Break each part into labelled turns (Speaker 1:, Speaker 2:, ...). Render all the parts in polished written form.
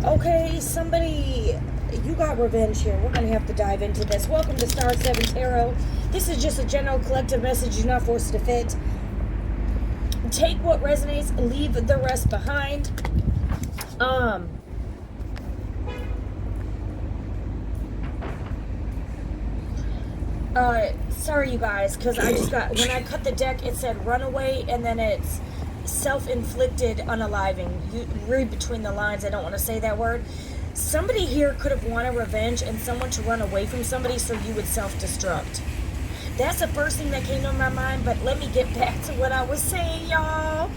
Speaker 1: Okay, somebody, you got revenge here. We're going to have to dive into this. Welcome to Star 7 Tarot. This is just a general collective message. You're not forced to fit. Take what resonates, leave the rest behind. Sorry you guys, because I just got, when I cut the deck, it said runaway, and then it's self-inflicted unaliving. You read between the lines. I don't want to say that word. Somebody here could have wanted revenge and someone to run away from somebody so you would self-destruct. That's the first thing that came to my mind, but let me get back to what I was saying, y'all.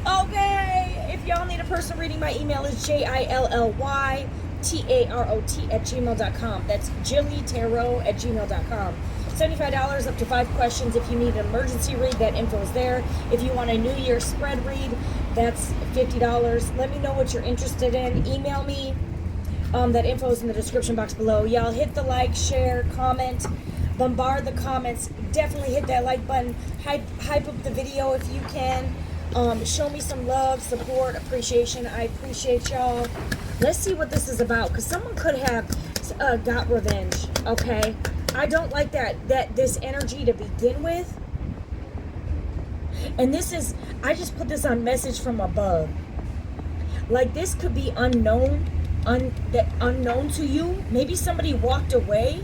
Speaker 1: Okay, if y'all need a personal reading, my email is jillytarot@gmail.com. That's jillytarot@gmail.com. $75 up to 5 questions. If you need an emergency read, that info is there. If you want a New Year's spread read, that's $50. Let me know what you're interested in. Email me. That info is in the description box below. Y'all hit the like, share, comment, bombard the comments. Definitely hit that like button. Hype up the video if you can. Show me some love, support, appreciation. I appreciate y'all. Let's see what this is about, because someone could have got revenge. Okay, I don't like this energy to begin with. And this is, I just put this on message from above. Like, this could be unknown to you. Maybe somebody walked away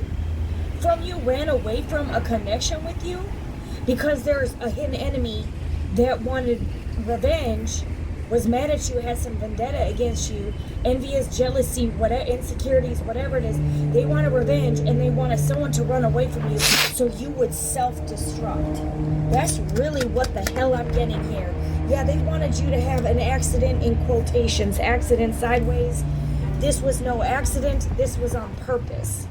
Speaker 1: from you, ran away from a connection with you, because there's a hidden enemy that wanted revenge, was mad at you, had some vendetta against you, envious, jealousy, whatever, insecurities, whatever it is. They wanted revenge, and they wanted someone to run away from you so you would self-destruct. That's really what the hell I'm getting here. Yeah, they wanted you to have an accident, in quotations, accident sideways. This was no accident. This was on purpose.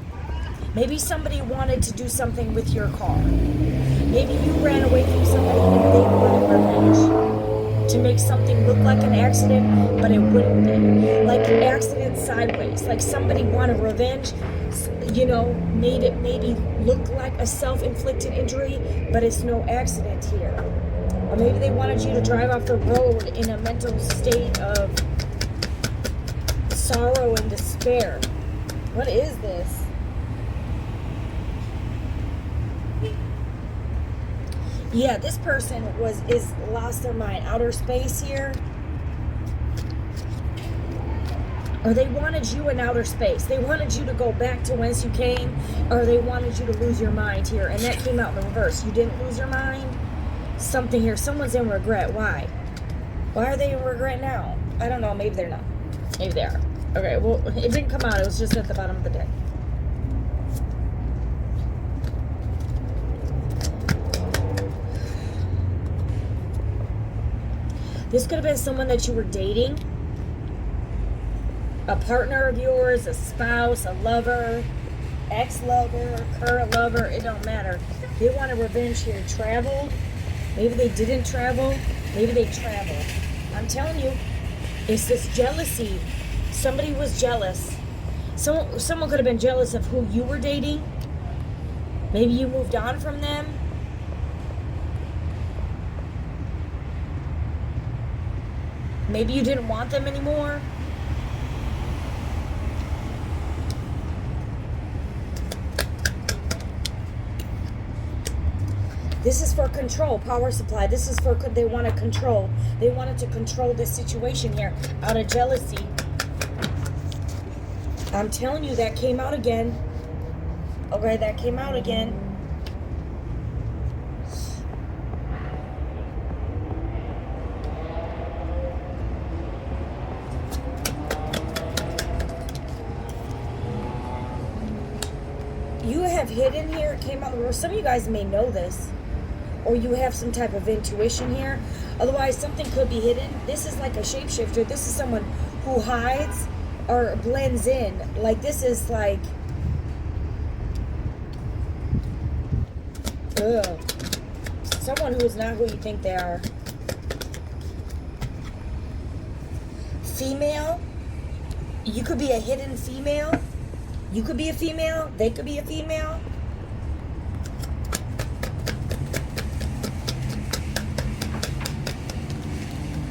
Speaker 1: Maybe somebody wanted to do something with your car. Maybe you ran away from somebody and they wanted revenge to make something look like an accident, but it wouldn't be. Like an accident sideways. Like somebody wanted revenge, you know, made it maybe look like a self-inflicted injury, but it's no accident here. Or maybe they wanted you to drive off the road in a mental state of sorrow and despair. What is this? Yeah, this person is lost their mind. Outer space here. Or they wanted you in outer space. They wanted you to go back to whence you came, or they wanted you to lose your mind here. And that came out in the reverse. You didn't lose your mind. Something here. Someone's in regret. Why? Why are they in regret now? I don't know. Maybe they're not. Maybe they are. Okay, well, it didn't come out. It was just at the bottom of the deck. This could have been someone that you were dating. A partner of yours, a spouse, a lover, ex-lover, current lover. It don't matter. They wanted revenge here. Traveled. Maybe they didn't travel. Maybe they traveled. I'm telling you, it's this jealousy. Somebody was jealous. Someone could have been jealous of who you were dating. Maybe you moved on from them. Maybe you didn't want them anymore. This is for control, power supply. This is for, they want to control. They wanted to control this situation here out of jealousy. I'm telling you, that came out again. Okay, that came out again. You have hidden here. It came out the reverse. Some of you guys may know this, or you have some type of intuition here. Otherwise, something could be hidden. This is like a shapeshifter. This is someone who hides or blends in. Like, this is like, ugh, someone who is not who you think they are. Female. You could be a hidden female. You could be a female. They could be a female.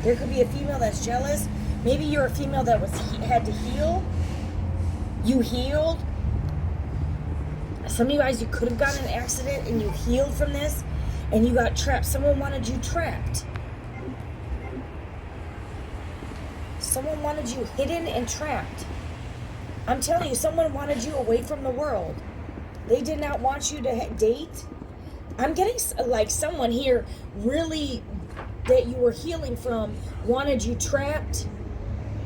Speaker 1: There could be a female that's jealous. Maybe you're a female that had to heal. You healed. Some of you guys, you could have gotten an accident and you healed from this, and you got trapped. Someone wanted you trapped. Someone wanted you hidden and trapped. I'm telling you, someone wanted you away from the world. They did not want you to date. I'm getting like someone here really that you were healing from wanted you trapped,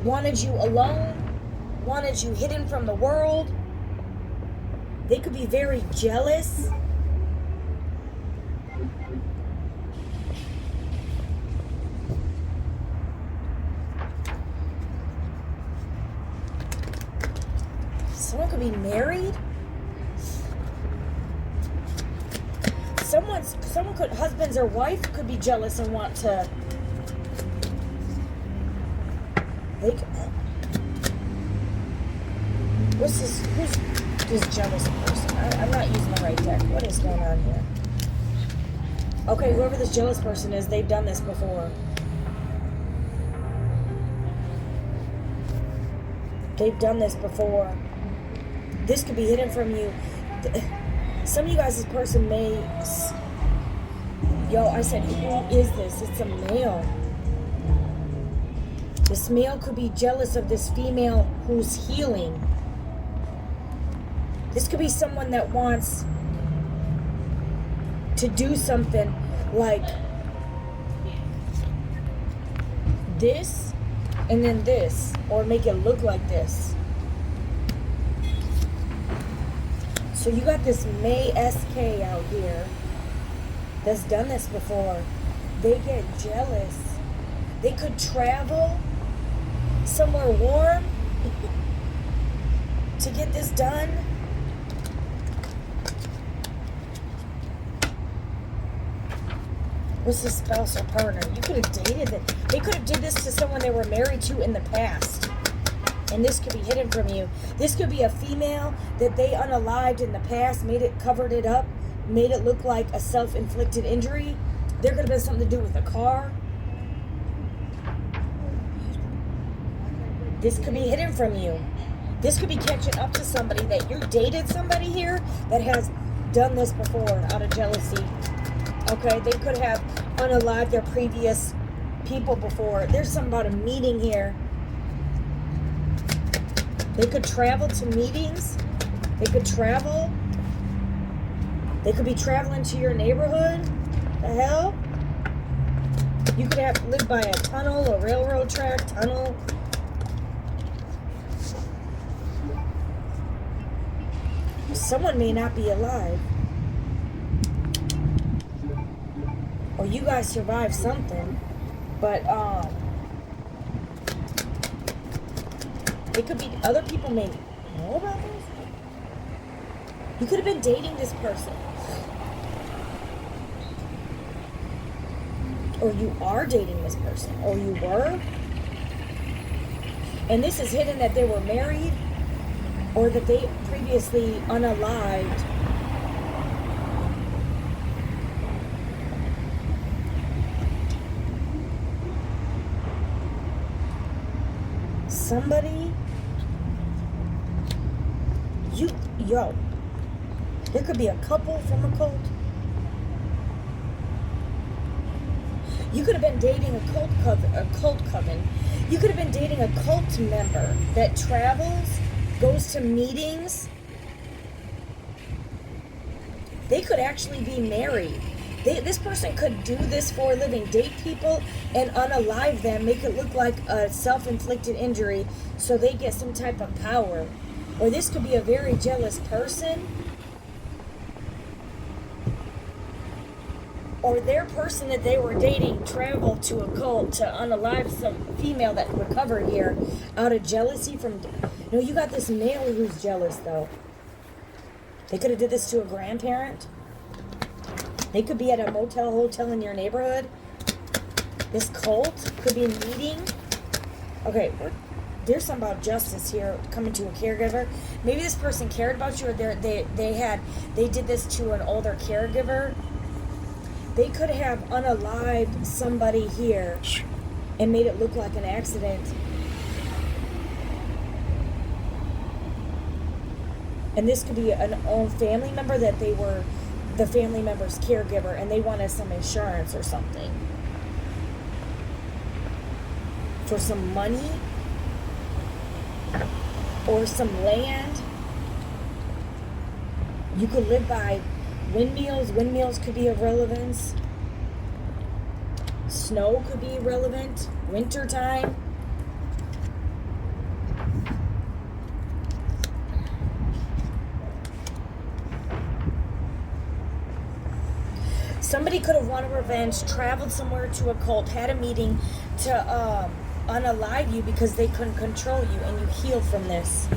Speaker 1: wanted you alone, wanted you hidden from the world. They could be very jealous. Someone could be married. Someone could, husbands or wife could be jealous and want to. What's this? Who's this jealous person? I'm not using the right deck. What is going on here? Okay, whoever this jealous person is, they've done this before. They've done this before. This could be hidden from you. Some of you guys, this person may... Yo, I said, who is this? It's a male. This male could be jealous of this female who's healing. This could be someone that wants to do something like this and then this, or make it look like this. So you got this May SK out here that's done this before. They get jealous. They could travel somewhere warm to get this done. What's the spouse or partner? You could have dated them. They could have did this to someone they were married to in the past. And this could be hidden from you. This could be a female that they unalived in the past, covered it up, made it look like a self-inflicted injury. There could have been something to do with a car. This could be hidden from you. This could be catching up to somebody that you dated somebody here that has done this before out of jealousy. Okay, they could have unalived their previous people before. There's something about a meeting here. They could travel to meetings. They could travel. They could be traveling to your neighborhood. The hell? You could have lived by a tunnel, a railroad track, tunnel. Someone may not be alive. Or you guys survived something. But, it could be other people may know about this. You could have been dating this person. Or you are dating this person. Or you were. And this is hidden that they were married. Or that they previously unalived. Somebody... Yo, there could be a couple from a cult. You could have been dating a cult coven. You could have been dating a cult member that travels, goes to meetings. They could actually be married. This person could do this for a living, date people and unalive them, make it look like a self-inflicted injury so they get some type of power. Or this could be a very jealous person. Or their person that they were dating traveled to a cult to unalive some female that recovered here out of jealousy from... No, you got this male who's jealous, though. They could have did this to a grandparent. They could be at a motel, hotel in your neighborhood. This cult could be meeting. Okay, there's something about justice here coming to a caregiver. Maybe this person cared about you, or they did this to an older caregiver. They could have unalived somebody here and made it look like an accident. And this could be an old family member that they were the family member's caregiver and they wanted some insurance or something. For some money or some land. You could live by windmills. Windmills could be of relevance. Snow could be relevant. Winter time. Somebody could have wanted revenge, traveled somewhere to a cult, had a meeting to unalive you because they couldn't control you, and you healed from this.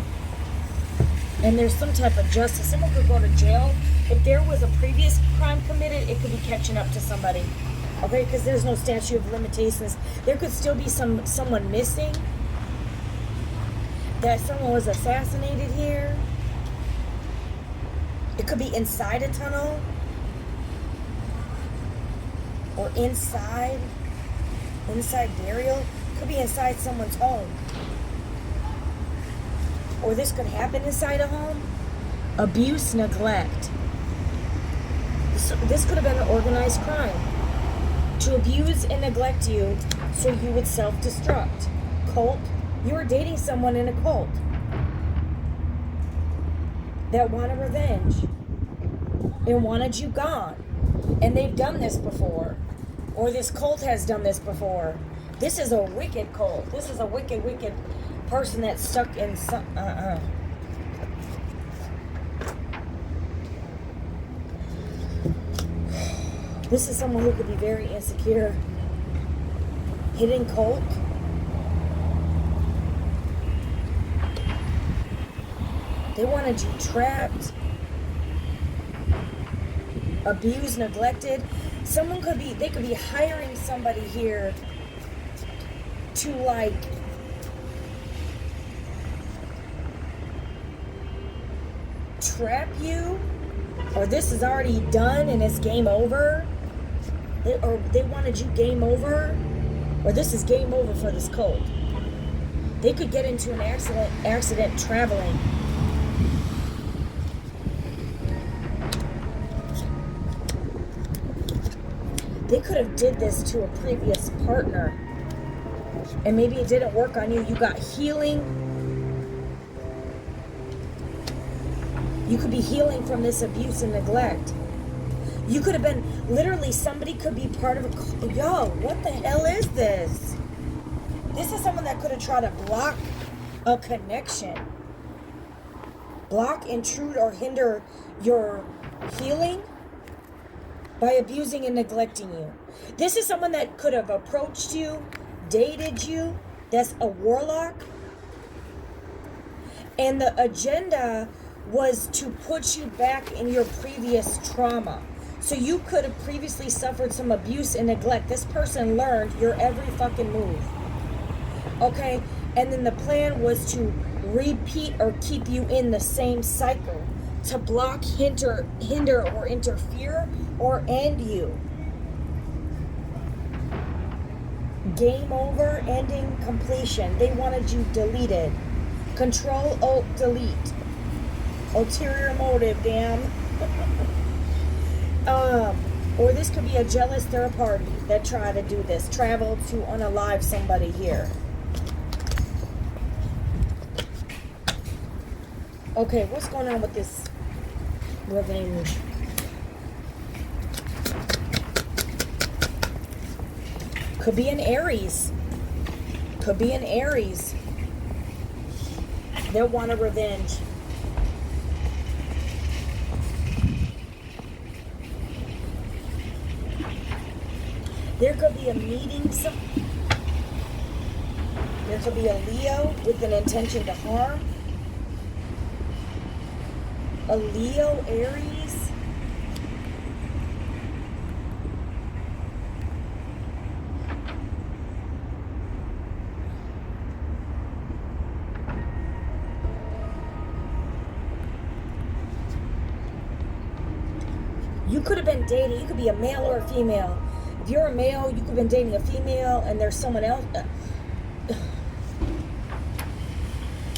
Speaker 1: And there's some type of justice. Someone could go to jail. If there was a previous crime committed, it could be catching up to somebody. Okay, because there's no statute of limitations. There could still be someone missing. That someone was assassinated here. It could be inside a tunnel. Or inside burial. Could be inside someone's home. Or this could happen inside a home. Abuse, neglect. This could have been an organized crime. To abuse and neglect you so you would self-destruct. Cult. You were dating someone in a cult that wanted revenge and wanted you gone. And they've done this before. Or this cult has done this before. This is a wicked cult. This is a wicked, wicked person that's stuck in some... This is someone who could be very insecure. Hidden cult. They wanted you trapped. Abused, neglected. Someone could be, they could be hiring somebody here to like trap you, or this is already done and it's game over, or they wanted you game over, or this is game over for this cult. They could get into an accident traveling. They could have did this to a previous partner. And maybe it didn't work on you. You got healing. You could be healing from this abuse and neglect. You could have been, literally, somebody could be part of a... Yo, what the hell is this? This is someone that could have tried to block a connection. Block, intrude, or hinder your healing by abusing and neglecting you. This is someone that could have approached you, dated you. That's a warlock. And the agenda was to put you back in your previous trauma. So you could have previously suffered some abuse and neglect. This person learned your every fucking move. Okay? And then the plan was to repeat or keep you in the same cycle. To block, hinder, or interfere, or end you. Game over, ending, completion. They wanted you deleted. Control, Alt, delete. Ulterior motive, damn. Or this could be a jealous third party that tried to do this. Travel to unalive somebody here. Okay, what's going on with this revenge? Could be an Aries. Could be an Aries. They'll want a revenge. There could be a meeting. There could be a Leo with an intention to harm. A Leo, Aries. You could have been dating. You could be a male or a female. If you're a male, you could have been dating a female and there's someone else.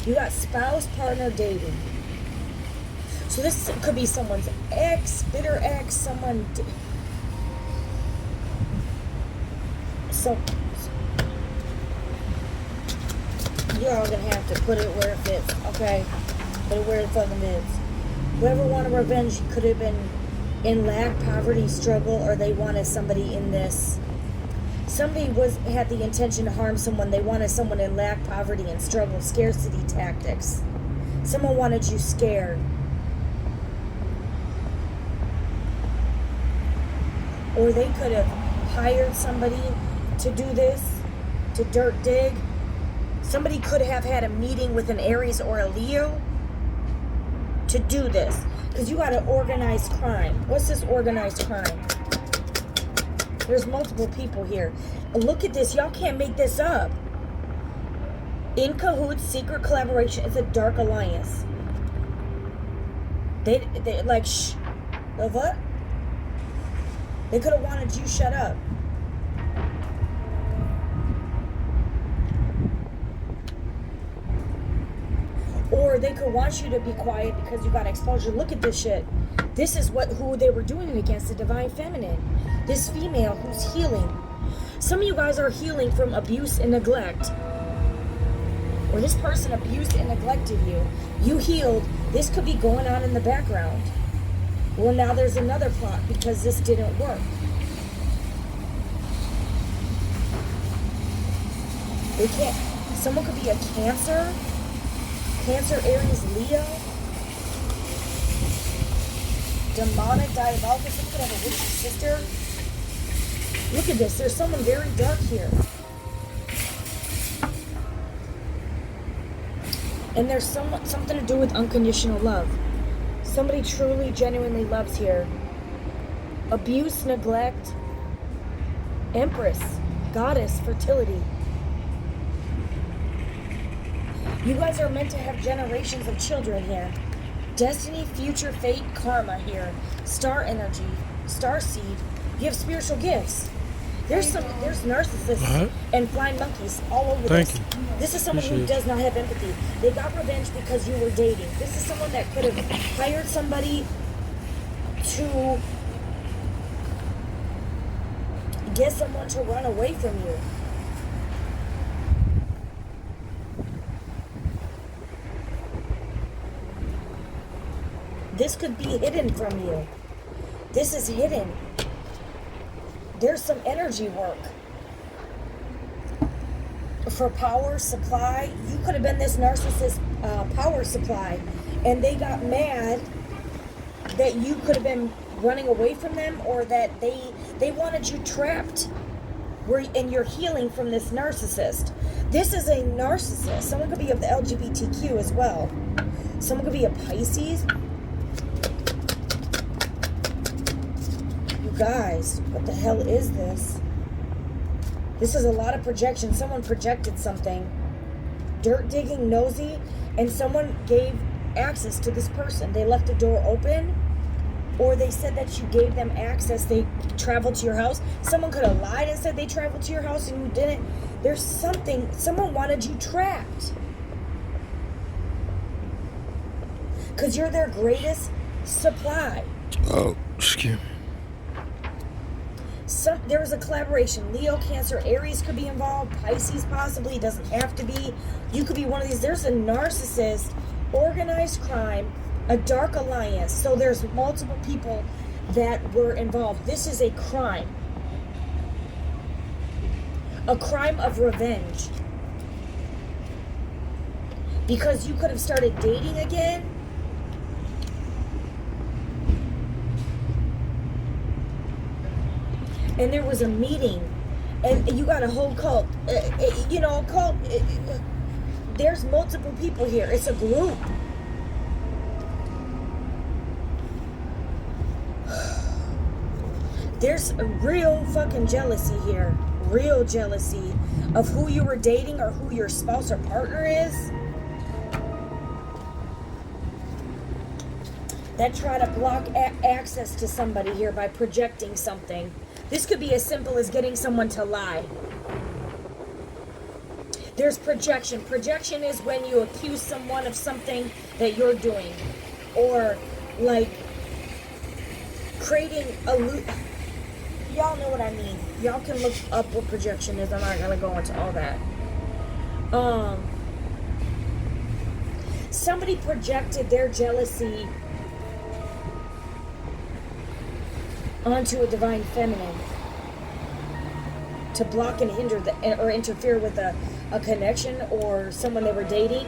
Speaker 1: You got spouse, partner, dating. So this could be someone's ex, bitter ex, someone. So you're all gonna have to put it where it fits, okay? Put it where it fucking fits. Whoever wanted revenge could have been in lack, poverty, struggle, or they wanted somebody in this. Somebody had the intention to harm someone. They wanted someone in lack, poverty, and struggle, scarcity tactics. Someone wanted you scared. Or they could have hired somebody to do this, to dirt dig. Somebody could have had a meeting with an Aries or a Leo to do this. Because you got an organized crime. What's this organized crime? There's multiple people here. Look at this. Y'all can't make this up. In cahoots, secret collaboration. It's a dark alliance. They like, shh. The what? They could have wanted you shut up. Or they could want you to be quiet because you got exposure. Look at this shit. This is who they were doing it against, the divine feminine. This female who's healing. Some of you guys are healing from abuse and neglect. Or this person abused and neglected you. You healed. This could be going on in the background. Well, now there's another plot because this didn't work. They can't. Someone could be a Cancer. Cancer, Aries, Leo. Demonic, diabolical. Someone could have a witch's sister. Look at this. There's someone very dark here. And there's something to do with unconditional love. Somebody truly, genuinely loves here. Abuse, neglect. Empress, goddess, fertility. You guys are meant to have generations of children here. Destiny, future, fate, karma here. Star energy, star seed. You have spiritual gifts. There's narcissists and flying monkeys all over this. This is someone who does not have empathy. They got revenge because you were dating. This is someone that could have hired somebody to get someone to run away from you. This could be hidden from you. This is hidden. There's some energy work. For power supply, you could have been this narcissist power supply, and they got mad that you could have been running away from them, or that they wanted you trapped, and you're healing from this narcissist. This is a narcissist. Someone could be of the LGBTQ as well. Someone could be a Pisces. Guys, what the hell is this? This is a lot of projection. Someone projected something. Dirt digging, nosy, and someone gave access to this person. They left the door open, or they said that you gave them access. They traveled to your house. Someone could have lied and said they traveled to your house and you didn't. There's something. Someone wanted you trapped. Because you're their greatest supply.
Speaker 2: Oh, excuse me.
Speaker 1: There was a collaboration. Leo, Cancer, Aries could be involved. Pisces possibly. Doesn't have to be. You could be one of these. There's a narcissist, organized crime, a dark alliance. So there's multiple people that were involved. This is a crime. A crime of revenge. Because you could have started dating again. And there was a meeting, and you got a whole cult. Cult. There's multiple people here. It's a group. There's a real fucking jealousy here. Real jealousy of who you were dating or who your spouse or partner is. That try to block access to somebody here by projecting something. This could be as simple as getting someone to lie. There's projection. Projection is when you accuse someone of something that you're doing. Or like creating a loop. Y'all know what I mean. Y'all can look up what projection is. I'm not gonna go into all that. Somebody projected their jealousy onto a divine feminine to block and hinder or interfere with a connection or someone they were dating,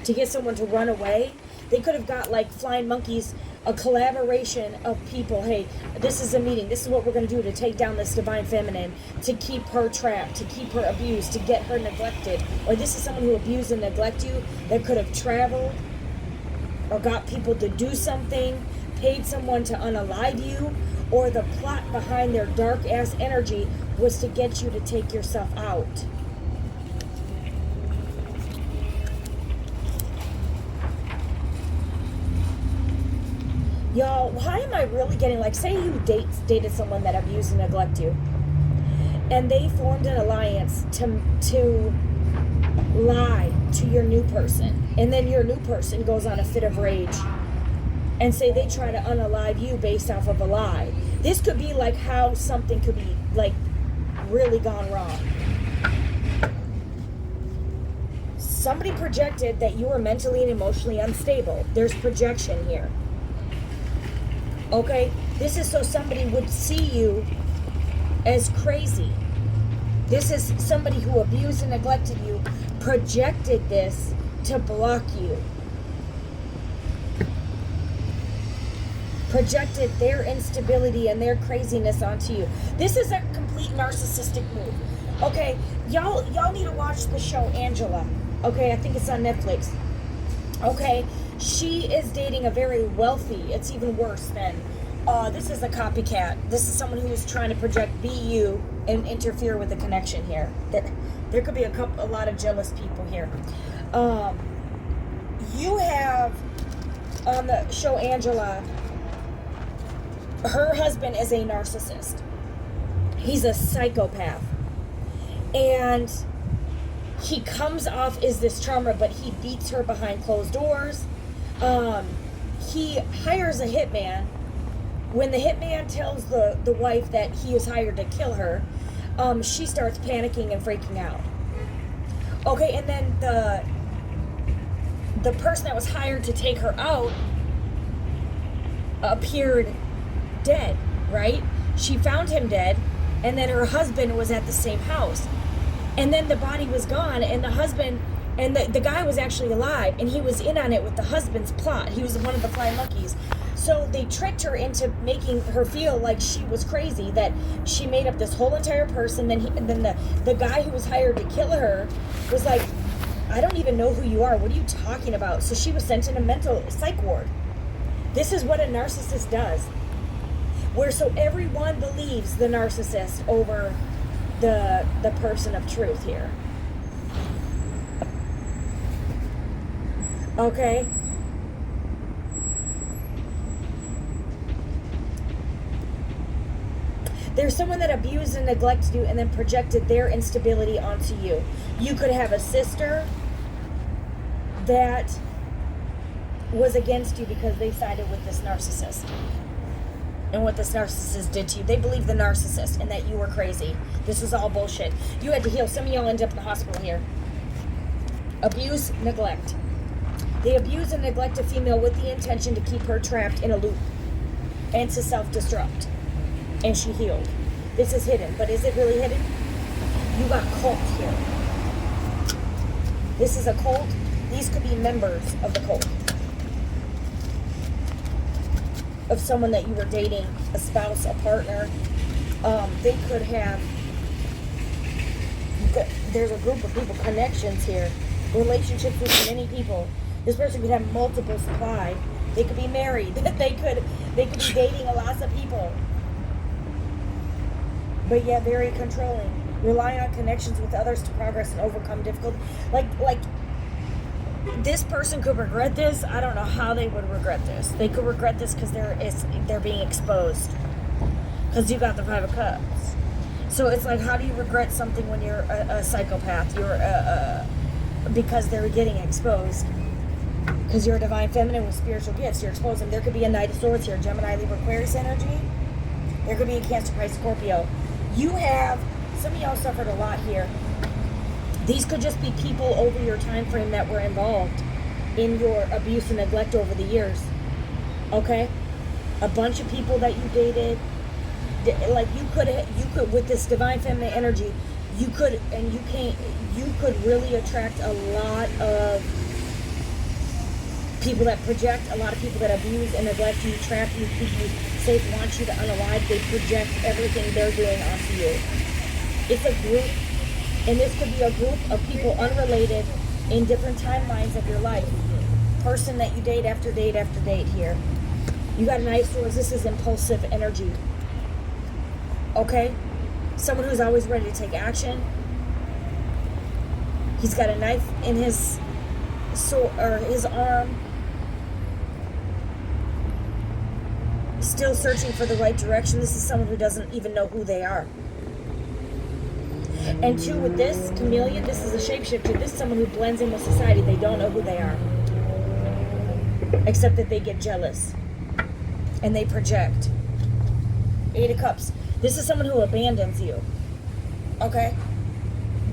Speaker 1: to get someone to run away. They could have got, like flying monkeys, a collaboration of people. Hey, this is a meeting. This is what we're going to do to take down this divine feminine, to keep her trapped, to keep her abused, to get her neglected. Or this is someone who abused and neglected you that could have traveled or got people to do something, paid someone to unalive you, or the plot behind their dark ass energy was to get you to take yourself out. Y'all, why am I really getting, like, say you dated someone that abused and neglected you, and they formed an alliance to lie to your new person, and then your new person goes on a fit of rage and say they try to unalive you based off of a lie. This could be like how something could be, like, really gone wrong. Somebody projected that you were mentally and emotionally unstable. There's projection here. Okay? This is so somebody would see you as crazy. This is somebody who abused and neglected you, projected this to block you. Projected their instability and their craziness onto you. This is a complete narcissistic move. Okay? Y'all need to watch the show Angela. Okay? I think it's on Netflix. Okay? She is dating a very wealthy, it's even worse than, this is a copycat. This is someone who is trying to project be you and interfere with the connection here. There could be a lot of jealous people here. You have, on the show Angela, her husband is a narcissist. He's a psychopath. And he comes off as this charmer, but he beats her behind closed doors. He hires a hitman. When the hitman tells the wife that he is hired to kill her, she starts panicking and freaking out. Okay, and then the person that was hired to take her out appeared dead, right? She found him dead, and then her husband was at the same house. And then the body was gone, and the husband... And the guy was actually alive, and he was in on it with the husband's plot. He was one of the flying monkeys. So they tricked her into making her feel like she was crazy, that she made up this whole entire person. And then the guy who was hired to kill her was like, I don't even know who you are. What are you talking about? So she was sent in a mental psych ward. This is what a narcissist does. So everyone believes the narcissist over the person of truth here. Okay? There's someone that abused and neglected you and then projected their instability onto you. You could have a sister that was against you because they sided with this narcissist. And what this narcissist did to you. They believed the narcissist and that you were crazy. This was all bullshit. You had to heal. Some of y'all end up in the hospital here. Abuse, neglect. They abused and neglected a female with the intention to keep her trapped in a loop and to self-destruct. And she healed. This is hidden, but is it really hidden? You got cult here. This is a cult. These could be members of the cult. Of someone that you were dating, a spouse, a partner. They could have, there's a group of people, connections here, relationships with many people. This person could have multiple supply. They could be married. They could be dating lots of people. But yet very controlling. Relying on connections with others to progress and overcome difficulty. Like this person could regret this. I don't know how they would regret this. They could regret this because they're being exposed. Because you got the 5 of Cups. So it's like, how do you regret something when you're a psychopath? You're because they're getting exposed. Because you're a divine feminine with spiritual gifts. You're exposed them. There could be a Knight of Swords here, Gemini, Libra, Aquarius energy. There could be a Cancer, Pisces, Scorpio. You have, some of y'all suffered a lot here. These could just be people over your time frame that were involved in your abuse and neglect over the years. Okay? A bunch of people that you dated. Like you could with this divine feminine energy, you could really attract a lot of people that project, a lot of people that abuse and neglect you, trap you, keep you safe, want you to unalive. They project everything they're doing onto you. It's a group, and this could be a group of people unrelated in different timelines of your life. Person that you date after date after date here. You got a Knight of Swords. This is impulsive energy. Okay? Someone who's always ready to take action. He's got a knife in his sword, or his arm. Still searching for the right direction. This is someone who doesn't even know who they are. And two, with this chameleon, this is a shapeshifter. This is someone who blends in with society. They don't know who they are, except that they get jealous and they project. 8 of Cups. This is someone who abandons you. Okay?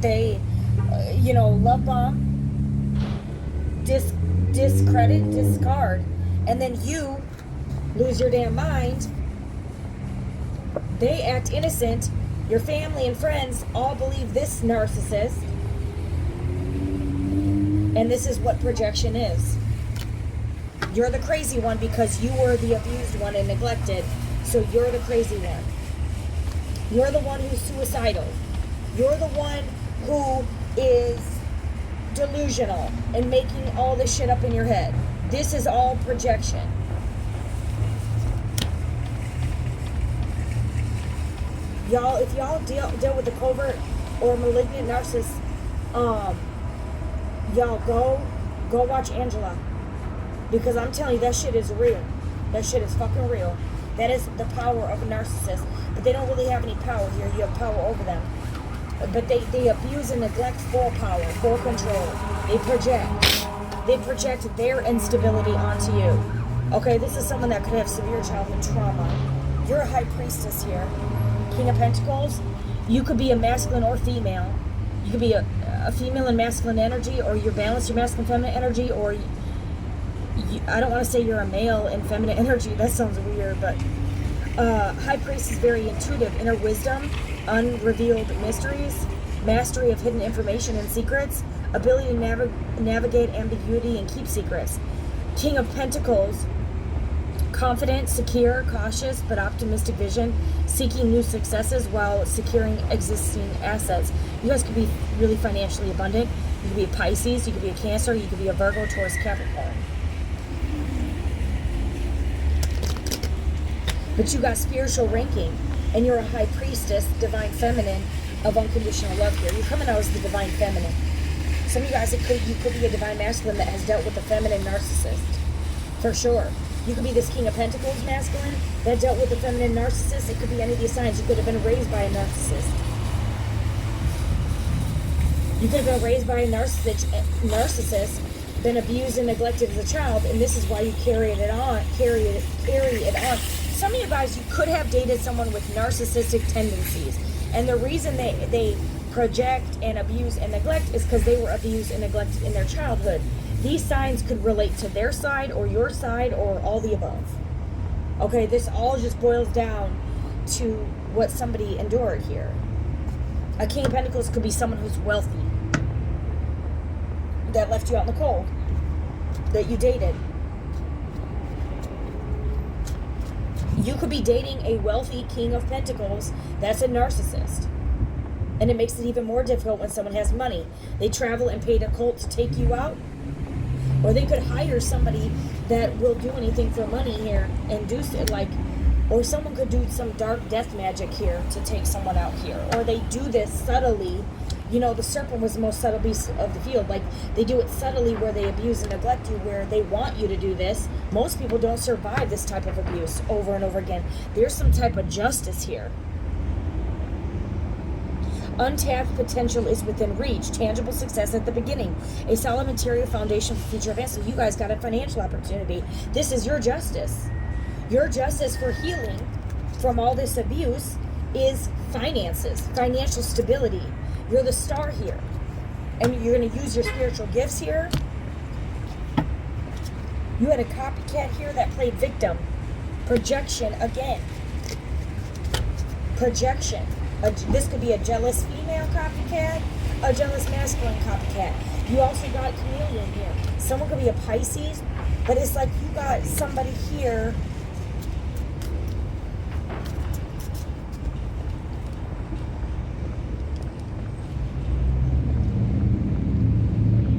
Speaker 1: They, love bomb, discredit, discard, and then you lose your damn mind. They act innocent. Your family and friends all believe this narcissist. And this is what projection is. You're the crazy one because you were the abused one and neglected. So you're the crazy one. You're the one who's suicidal. You're the one who is delusional and making all this shit up in your head. This is all projection. Y'all, if y'all deal with the covert or malignant narcissist, y'all go watch Angela. Because I'm telling you, that shit is real. That shit is fucking real. That is the power of a narcissist. But they don't really have any power here. You have power over them. But they abuse and neglect full power, full control. They project their instability onto you. Okay, this is someone that could have severe childhood trauma. You're a high priestess here. King of Pentacles. You could be a masculine or female. You could be a female and masculine energy, or you're balanced, your masculine feminine energy, or I don't want to say you're a male and feminine energy. That sounds weird, but High Priest is very intuitive, inner wisdom, unrevealed mysteries, mastery of hidden information and secrets, ability to navigate ambiguity and keep secrets. King of Pentacles, confident, secure, cautious, but optimistic vision, seeking new successes while securing existing assets. You guys could be really financially abundant. You could be a Pisces, you could be a Cancer, you could be a Virgo, Taurus, Capricorn. But you got spiritual ranking, and you're a high priestess, divine feminine of unconditional love here. You're coming out as the divine feminine. Some of you guys, you could be a divine masculine that has dealt with a feminine narcissist, for sure. You could be this King of Pentacles masculine that dealt with a feminine narcissist. It could be any of these signs. You could have been raised by a narcissist. You could have been raised by a narcissist, been abused and neglected as a child, and this is why you carry it on. Some of you guys, you could have dated someone with narcissistic tendencies, and the reason they project and abuse and neglect is because they were abused and neglected in their childhood. These signs could relate to their side or your side or all the above. Okay, this all just boils down to what somebody endured here. A King of Pentacles could be someone who's wealthy, that left you out in the cold, that you dated. You could be dating a wealthy King of Pentacles that's a narcissist. And it makes it even more difficult when someone has money. They travel and paid a cult to take you out. Or they could hire somebody that will do anything for money here and do like, or someone could do some dark death magic here to take someone out here. Or they do this subtly. You know, the serpent was the most subtle beast of the field. Like, they do it subtly where they abuse and neglect you, where they want you to do this. Most people don't survive this type of abuse over and over again. There's some type of justice here. Untapped potential is within reach. Tangible success at the beginning. A solid material foundation for future advancement. You guys got a financial opportunity. This is your justice. Your justice for healing from all this abuse is finances, financial stability. You're the star here. And you're going to use your spiritual gifts here. You had a copycat here that played victim. Projection again. Projection. This could be a jealous female copycat, a jealous masculine copycat. You also got chameleon here. Someone could be a Pisces, but it's like you got somebody here.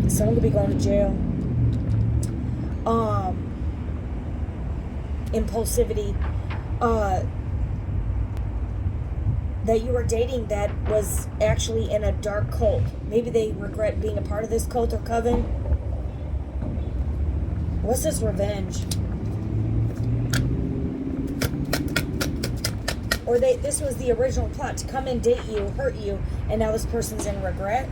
Speaker 1: Someone could be going to jail. Impulsivity. That you were dating that was actually in a dark cult. Maybe they regret being a part of this cult or coven. What's this revenge? Or this was the original plot, to come and date you, hurt you, and now this person's in regret.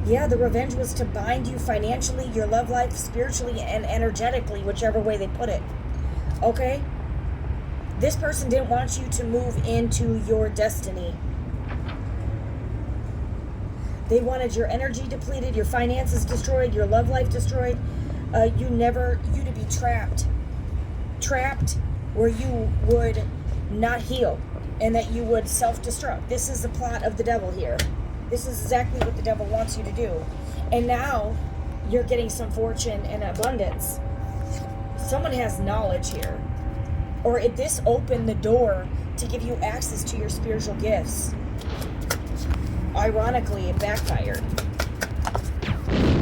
Speaker 1: Yeah, the revenge was to bind you financially, your love life, spiritually, and energetically, whichever way they put it. Okay? This person didn't want you to move into your destiny. They wanted your energy depleted, your finances destroyed, your love life destroyed. You to be trapped. Trapped where you would not heal and that you would self-destruct. This is the plot of the devil here. This is exactly what the devil wants you to do. And now you're getting some fortune and abundance. Someone has knowledge here. Or this opened the door to give you access to your spiritual gifts. Ironically, it backfired.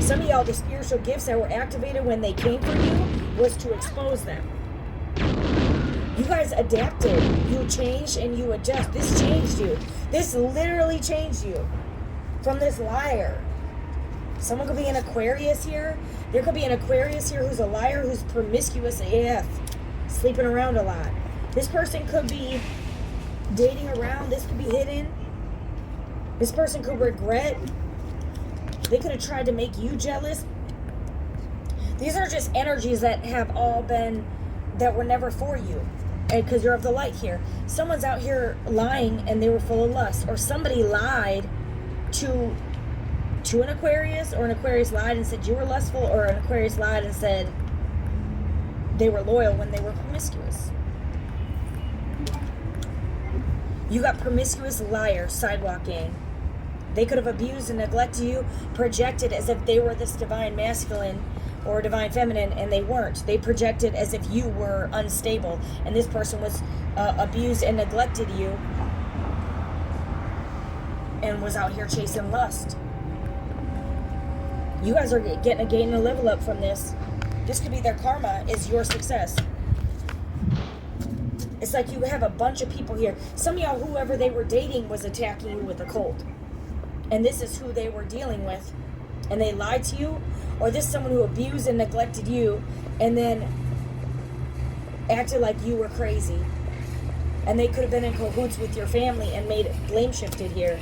Speaker 1: Some of y'all, the spiritual gifts that were activated when they came for you was to expose them. You guys adapted. You changed and you adjust. This changed you. This literally changed you from this liar. Someone could be an Aquarius here. There could be an Aquarius here who's a liar, who's promiscuous AF. Sleeping around a lot. This person could be dating around. This could be hidden. This person could regret. They could have tried to make you jealous. These are just energies that have all been, that were never for you. And because you're of the light here. Someone's out here lying and they were full of lust. Or somebody lied to an Aquarius, or an Aquarius lied and said you were lustful, or an Aquarius lied and said they were loyal when they were promiscuous. You got promiscuous liar, sidewalk gang. They could have abused and neglected you, projected as if they were this divine masculine or divine feminine, and they weren't. They projected as if you were unstable, and this person was abused and neglected you and was out here chasing lust. You guys are getting a level up from this. This could be their karma is your success. It's like you have a bunch of people here. Some of y'all, whoever they were dating was attacking you with a cult. And this is who they were dealing with. And they lied to you. Or this is someone who abused and neglected you and then acted like you were crazy. And they could have been in cahoots with your family and made blame shifted here.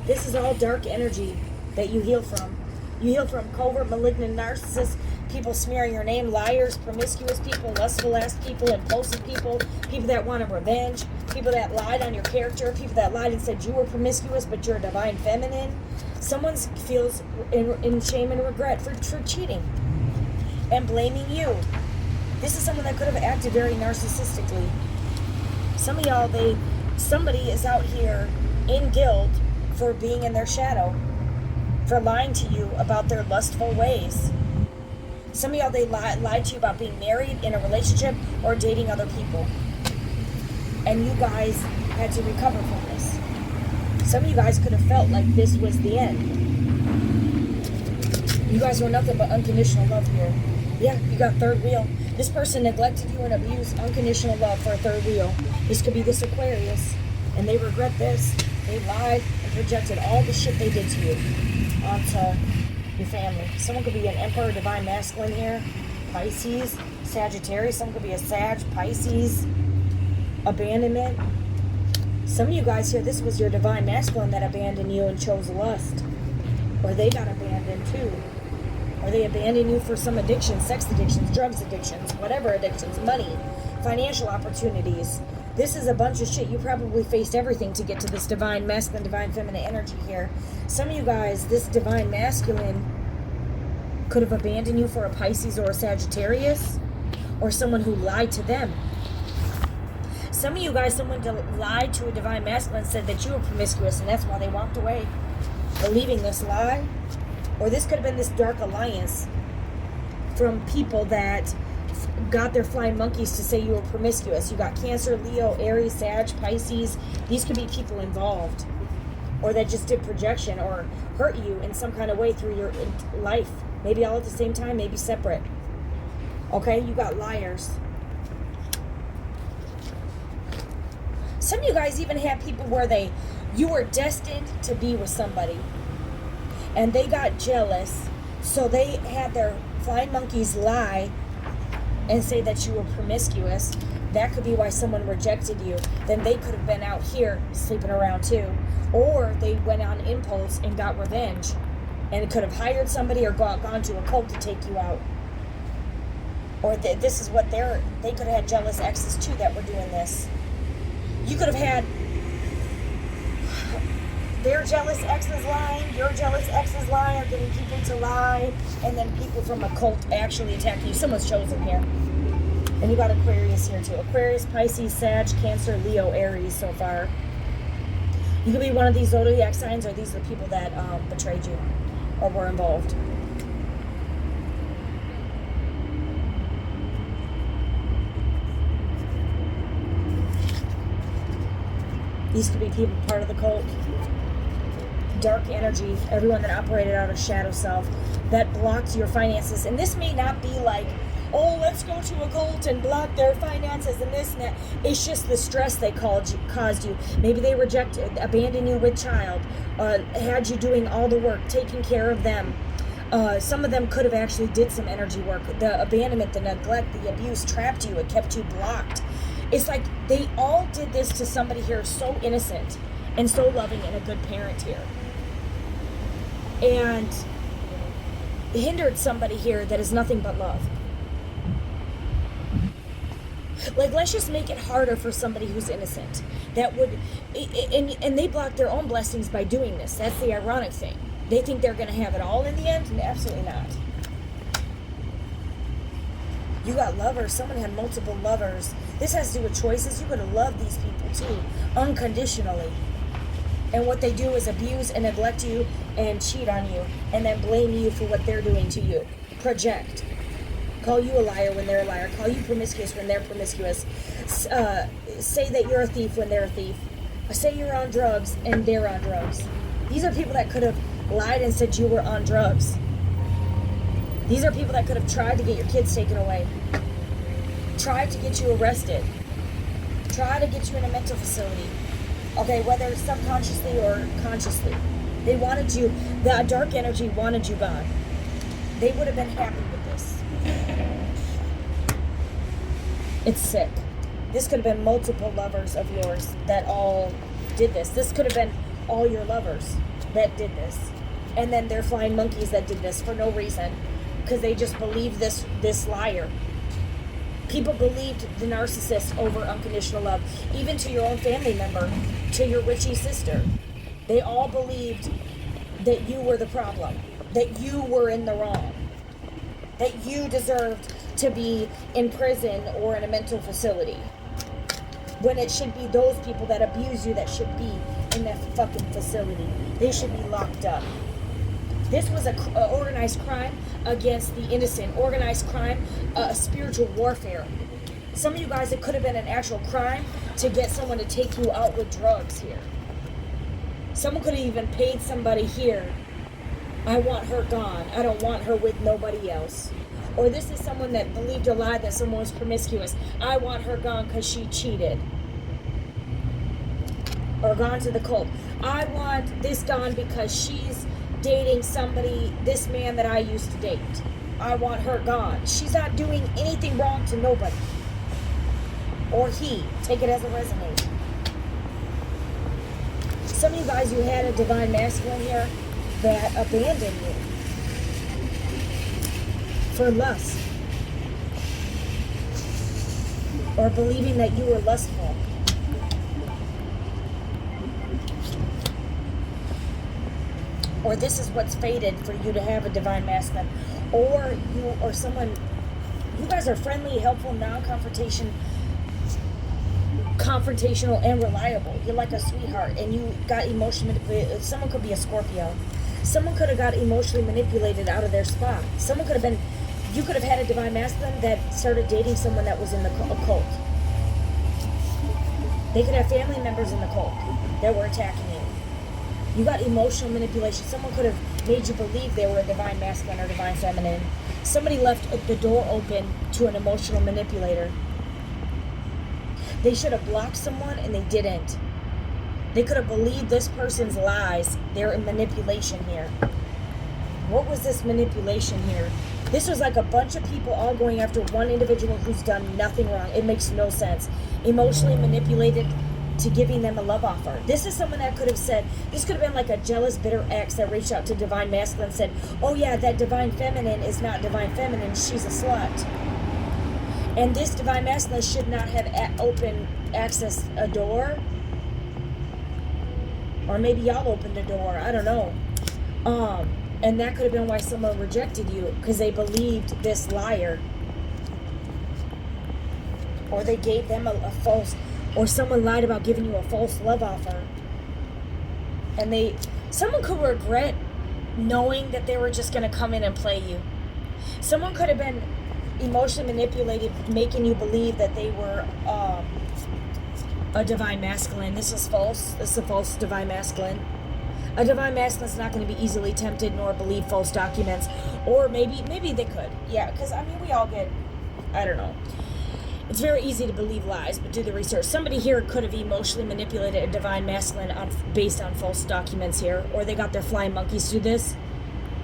Speaker 1: This is all dark energy that you heal from. You heal from covert, malignant narcissists, people smearing your name, liars, promiscuous people, lustful ass people, impulsive people, people that want a revenge, people that lied on your character, people that lied and said you were promiscuous but you're a divine feminine. Someone feels in shame and regret for cheating and blaming you. This is someone that could have acted very narcissistically. Some of y'all, somebody is out here in guilt for being in their shadow, for lying to you about their lustful ways. Some of y'all, they lied to you about being married, in a relationship, or dating other people. And you guys had to recover from this. Some of you guys could have felt like this was the end. You guys were nothing but unconditional love here. Yeah, you got third wheel. This person neglected you and abused unconditional love for a third wheel. This could be this Aquarius. And they regret this. They lied and projected all the shit they did to you onto your family. Someone could be an Emperor, Divine Masculine here. Pisces, Sagittarius. Someone could be a Sag, Pisces. abandonment. Some of you guys here, this was your divine masculine that abandoned you and chose lust. Or they got abandoned too. Or they abandoned you for some addiction, sex addictions, drugs addictions, whatever addictions, money, financial opportunities. This is a bunch of shit. You probably faced everything to get to this divine masculine, divine feminine energy here. Some of you guys, this divine masculine could have abandoned you for a Pisces or a Sagittarius, or someone who lied to them. Some of you guys, someone lied to a divine masculine, said that you were promiscuous, and that's why they walked away, believing this lie. Or this could have been this dark alliance from people that got their flying monkeys to say you were promiscuous. You got Cancer, Leo, Aries, Sag, Pisces. These could be people involved, or that just did projection or hurt you in some kind of way through your life. Maybe all at the same time, maybe separate. Okay, you got liars. Some of you guys even had people where you were destined to be with somebody, and they got jealous, so they had their flying monkeys lie and say that you were promiscuous. That could be why someone rejected you. Then they could have been out here sleeping around too. Or they went on impulse and got revenge, and could have hired somebody or gone to a cult to take you out. Or this is what they could have had jealous exes too that were doing this. You could have had their jealous exes lying, your jealous exes lying, or getting people to lie, and then people from a cult actually attacking you. Someone's chosen here. And you got Aquarius here too. Aquarius, Pisces, Sag, Cancer, Leo, Aries so far. You could be one of these zodiac signs, or these are the people that betrayed you or were involved. These could be people part of the cult. Dark energy, everyone that operated out of shadow self, that blocked your finances. And this may not be like, oh, let's go to a cult and block their finances and this and that. It's just the stress they caused you. Maybe they abandoned you with child, had you doing all the work, taking care of them. Some of them could have actually did some energy work. The abandonment, the neglect, the abuse trapped you. It kept you blocked. It's like they all did this to somebody here so innocent and so loving and a good parent here. And hindered somebody here that is nothing but love. Like, let's just make it harder for somebody who's innocent. That would, and they block their own blessings by doing this. That's the ironic thing. They think they're going to have it all in the end, and absolutely not. You got lovers. Someone had multiple lovers. This has to do with choices. You're going to love these people too, unconditionally. And what they do is abuse and neglect you and cheat on you, and then blame you for what they're doing to you. Project. Call you a liar when they're a liar. Call you promiscuous when they're promiscuous. Say that you're a thief when they're a thief. Say you're on drugs and they're on drugs. These are people that could have lied and said you were on drugs. These are people that could have tried to get your kids taken away. Tried to get you arrested. Tried to get you in a mental facility. Okay, whether subconsciously or consciously. They wanted you, the dark energy wanted you gone. They would have been happy with this. It's sick. This could have been multiple lovers of yours that all did this. This could have been all your lovers that did this. And then they're flying monkeys that did this for no reason. Because they just believed this liar. People believed the narcissist over unconditional love. Even to your own family member, to your Richie sister. They all believed that you were the problem. That you were in the wrong. That you deserved to be in prison or in a mental facility. When it should be those people that abuse you that should be in that fucking facility. They should be locked up. This was an organized crime against the innocent. Organized crime, spiritual warfare. Some of you guys, it could have been an actual crime to get someone to take you out with drugs here. Someone could have even paid somebody here. I want her gone. I don't want her with nobody else. Or this is someone that believed a lie that someone was promiscuous. I want her gone because she cheated. Or gone to the cult. I want this gone because she's dating somebody, this man that I used to date. I want her gone. She's not doing anything wrong to nobody. or he. Take it as it resonates. Some of you guys, you had a divine masculine here that abandoned you for lust, or believing that you were lustful. Or this is what's fated for you to have a divine masculine. Or you or someone, you guys are friendly, helpful, non-confrontational, confrontational and reliable. You're like a sweetheart, and you got emotionally manipulated. Someone could be a Scorpio. Someone could have got emotionally manipulated out of their spot. Someone could have been, you could have had a divine masculine that started dating someone that was in the occult. They could have family members in the cult that were attacking you. You got emotional manipulation. Someone could have made you believe they were a divine masculine or divine feminine. Somebody left the door open to an emotional manipulator. They should have blocked someone and they didn't. They could have believed this person's lies. They're in manipulation here. What was this manipulation here? This was like a bunch of people all going after one individual who's done nothing wrong. It makes no sense. Emotionally manipulated to giving them a love offer. This is someone that could have said, this could have been like a jealous, bitter ex that reached out to divine masculine and said, oh yeah, that divine feminine is not divine feminine, she's a slut. And this divine masculine should not have open access a door. Or maybe y'all opened a door, I don't know. And that could have been why someone rejected you, because they believed this liar. Or they gave them a false, or someone lied about giving you a false love offer. And someone could regret knowing that they were just going to come in and play you. Someone could have been emotionally manipulated, making you believe that they were a divine masculine. This is false. This is a false divine masculine. A divine masculine is not going to be easily tempted nor believe false documents. Or maybe they could. Yeah, because, I mean, we all get, I don't know. It's very easy to believe lies, but do the research. Somebody here could have emotionally manipulated a divine masculine based on false documents here. Or they got their flying monkeys through this.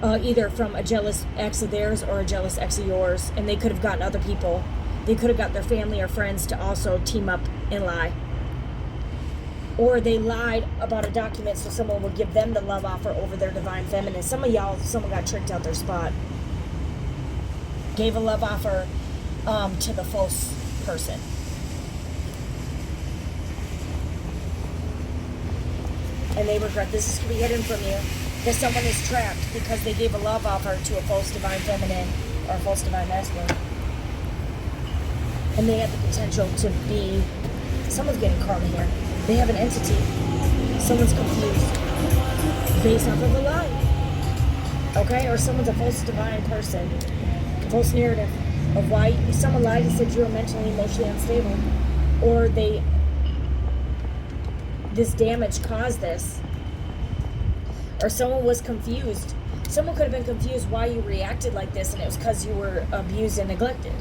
Speaker 1: Either from a jealous ex of theirs or a jealous ex of yours. And they could have gotten other people. They could have got their family or friends to also team up and lie. Or they lied about a document so someone would give them the love offer over their divine feminine. Some of y'all, someone got tricked out their spot. Gave a love offer to the false person. And they regret this. This could be hidden from you. That someone is trapped because they gave a love offer to a false divine feminine or a false divine masculine. And they have the potential to be, someone's getting karma here. They have an entity. Someone's confused based off of a lie. Okay? Or someone's a false divine person. False narrative of why someone lied and said you were mentally, emotionally unstable. Or this damage caused this. Or someone was confused. Someone could have been confused why you reacted like this, and it was because you were abused and neglected.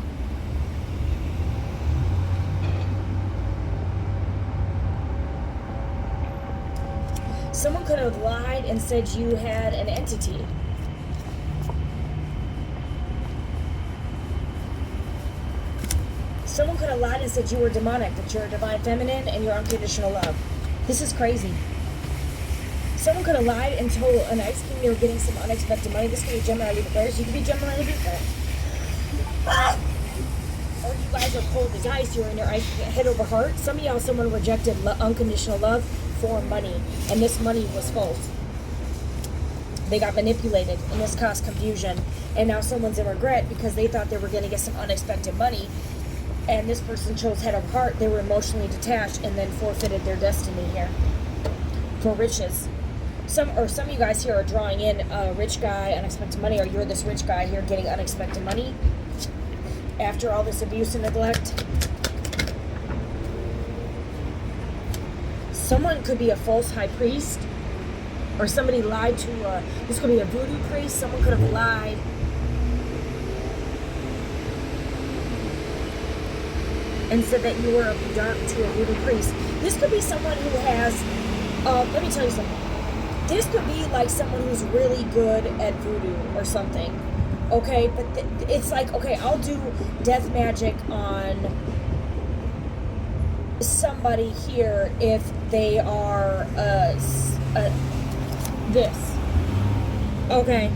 Speaker 1: Someone could have lied and said you had an entity. Someone could have lied and said you were demonic, that you're a divine feminine and you're unconditional love. This is crazy. Someone could have lied and told an ice king they were getting some unexpected money. This could be Gemini, Libra, Aquarius. You could be Gemini, Libra, Aquarius. Or you guys are cold as ice. You're in your head over heart. Some of y'all, someone rejected unconditional love for money, and this money was false. They got manipulated, and this caused confusion. And now someone's in regret because they thought they were going to get some unexpected money, and this person chose head over heart. They were emotionally detached and then forfeited their destiny here for riches. Some of you guys here are drawing in a rich guy, unexpected money, or you're this rich guy here getting unexpected money after all this abuse and neglect. Someone could be a false high priest, or somebody lied to, this could be a voodoo priest. Someone could have lied and said that you were dark to a voodoo priest. This could be someone who has, let me tell you something. This could be like someone who's really good at voodoo or something. Okay, but it's like, okay, I'll do death magic on somebody here if they are this. Okay,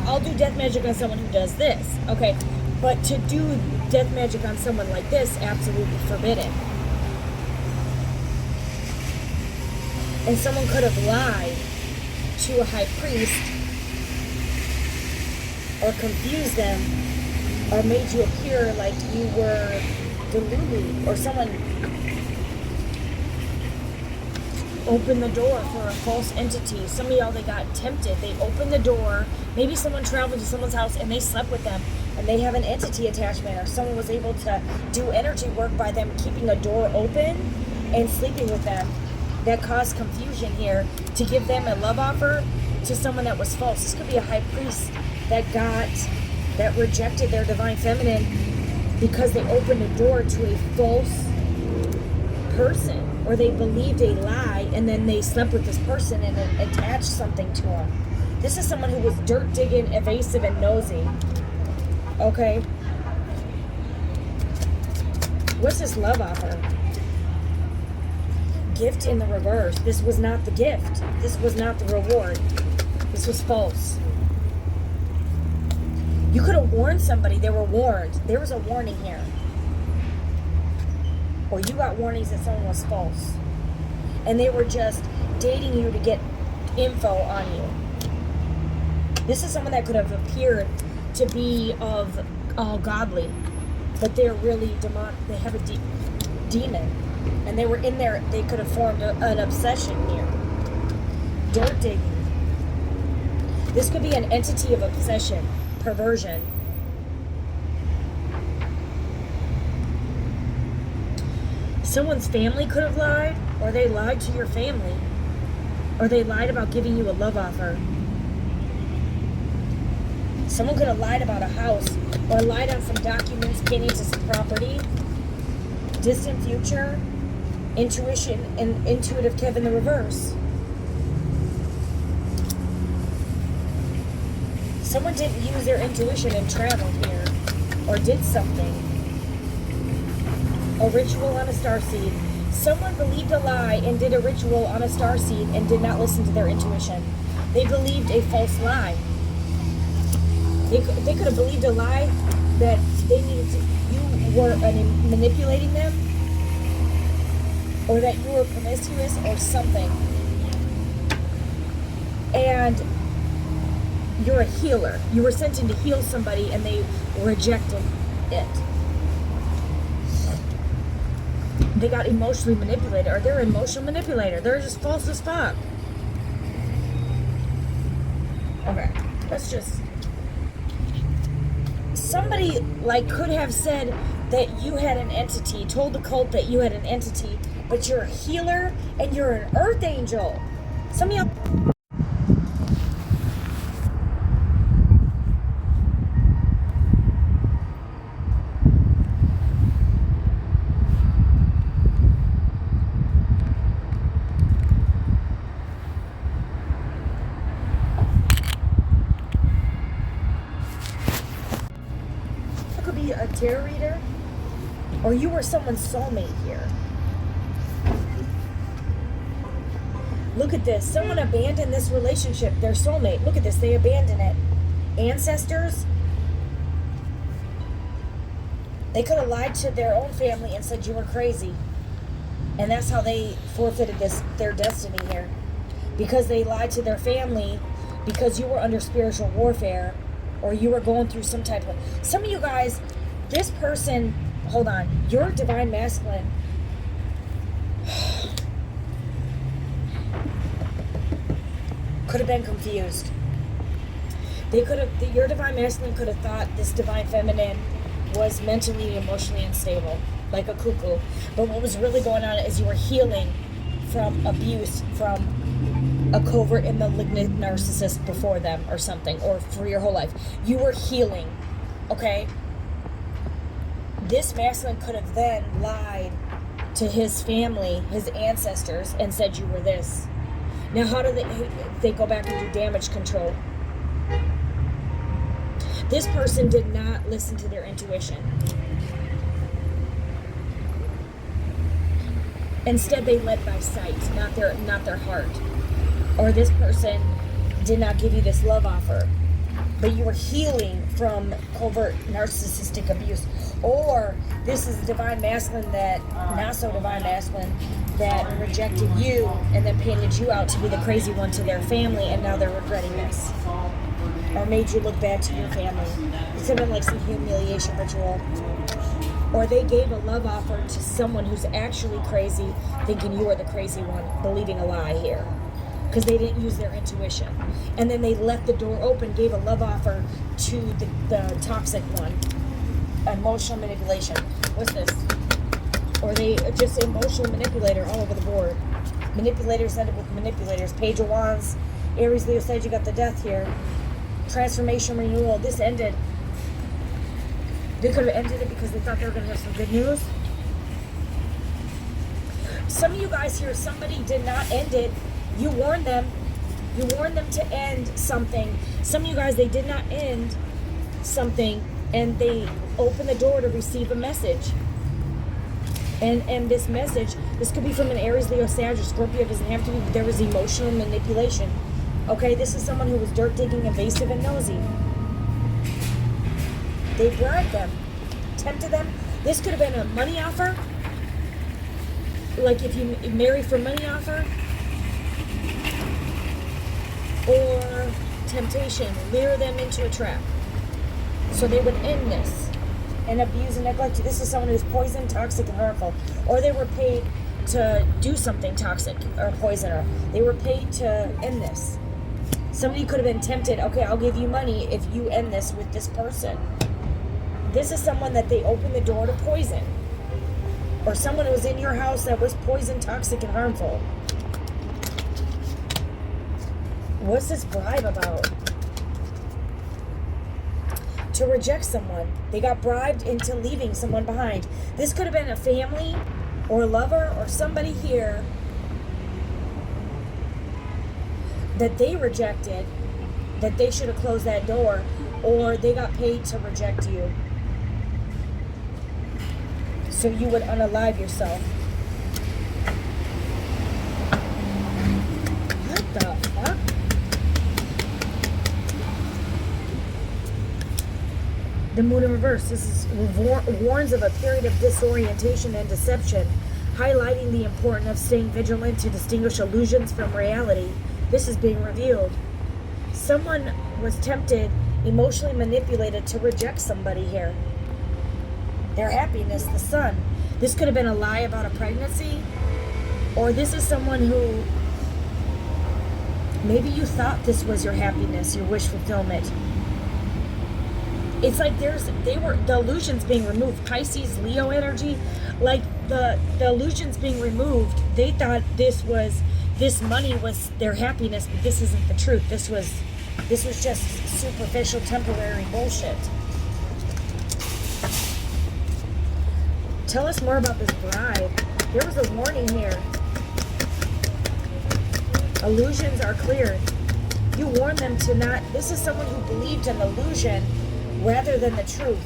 Speaker 1: I'll do death magic on someone who does this. Okay, but to do death magic on someone like this, absolutely forbidden. And someone could have lied to a high priest or confused them or made you appear like you were delulu, or someone opened the door for a false entity. Some of y'all, they got tempted. They opened the door. Maybe someone traveled to someone's house and they slept with them and they have an entity attachment, or someone was able to do energy work by them keeping a door open and sleeping with them. That caused confusion here to give them a love offer to someone that was false. This could be a high priest that rejected their divine feminine because they opened a door to a false person, or they believed a lie and then they slept with this person and it attached something to them. This is someone who was dirt digging, evasive, and nosy. Okay? What's this love offer? Gift in the reverse. This was not the gift. This was not the reward. This was false. You could have warned somebody. They were warned. There was a warning here. Or you got warnings that someone was false. And they were just dating you to get info on you. This is someone that could have appeared to be of all godly, but they're really demonic. They have a demon. And they were in there, they could have formed an obsession here. Dirt digging. This could be an entity of obsession, perversion. Someone's family could have lied, or they lied to your family, or they lied about giving you a love offer. Someone could have lied about a house, or lied on some documents pertaining to some property. Distant future, intuition, and intuitive Kev in the reverse. Someone didn't use their intuition and traveled here, or did something. A ritual on a starseed. Someone believed a lie and did a ritual on a starseed and did not listen to their intuition. They believed a false lie. They could have believed a lie that they needed to, you were manipulating them, or that you were promiscuous or something. And you're a healer. You were sent in to heal somebody and they rejected it. They got emotionally manipulated, or they're an emotional manipulator. They're just false as fuck. Okay, let's just... Somebody could have said that you had an entity, told the cult that you had an entity, but you're a healer and you're an earth angel. Some of y'all... could be a tarot reader, or you were someone's soulmate here. Look at this. Someone abandoned this relationship, their soulmate. Look at this. They abandoned it. Ancestors. They could have lied to their own family and said you were crazy. And that's how they forfeited their destiny here. Because they lied to their family because you were under spiritual warfare, or you were going through some type of... Some of you guys, this person... Hold on. You're divine masculine. Could have been confused. They could have... Your divine masculine could have thought this divine feminine was mentally and emotionally unstable, like a cuckoo. But what was really going on is you were healing from abuse from a covert and malignant narcissist before them or something, or for your whole life. You were healing, okay? This masculine could have then lied to his family, his ancestors, and said you were this. Now, how do they go back and do damage control? This person did not listen to their intuition. Instead, they led by sight, not their heart. Or this person did not give you this love offer, but you were healing from covert narcissistic abuse. Or this is divine masculine that, not so divine masculine, that rejected you and then painted you out to be the crazy one to their family, and now they're regretting this. Or made you look bad to your family. It's been like some humiliation ritual. Or they gave a love offer to someone who's actually crazy, thinking you are the crazy one, believing a lie here. Because they didn't use their intuition. And then they left the door open, gave a love offer to the toxic one. Emotional manipulation. What's this? Or they just emotional manipulator all over the board. Manipulators ended with manipulators. Page of Wands. Aries, Leo, Sage, you got the death here. Transformation, renewal. This ended. They could have ended it because they thought they were going to have some good news. Some of you guys here, somebody did not end it. You warned them. You warned them to end something. Some of you guys, they did not end something, and they opened the door to receive a message. And this message, this could be from an Aries, Leo, Sag, or Scorpio. It doesn't have to be. There was emotional manipulation. Okay, this is someone who was dirt digging, invasive, and nosy. They bribed them, tempted them. This could have been a money offer. Like if you marry for money offer. Or temptation, lure them into a trap. So they would end this and abuse and neglect you. This is someone who's poison, toxic, and harmful. Or they were paid to do something toxic or poisoner. They were paid to end this. Somebody could have been tempted, okay, I'll give you money if you end this with this person. This is someone that they opened the door to poison. Or someone who was in your house that was poison, toxic, and harmful. What's this bribe about? To reject someone. They got bribed into leaving someone behind. This could have been a family or a lover or somebody here that they rejected, that they should have closed that door, or they got paid to reject you. So you would unalive yourself. What the fuck? The moon in reverse. This is warns of a period of disorientation and deception, highlighting the importance of staying vigilant to distinguish illusions from reality. This is being revealed. Someone was tempted, emotionally manipulated to reject somebody here. Their happiness, the sun. This could have been a lie about a pregnancy, or this is someone who maybe you thought this was your happiness, your wish fulfillment. It's like the illusions being removed. Pisces, Leo energy, like the illusions being removed. They thought this money was their happiness, but this isn't the truth. This was just superficial, temporary bullshit. Tell us more about this bribe. There was a warning here. Illusions are cleared. You warned them to not. This is someone who believed in illusion rather than the truth.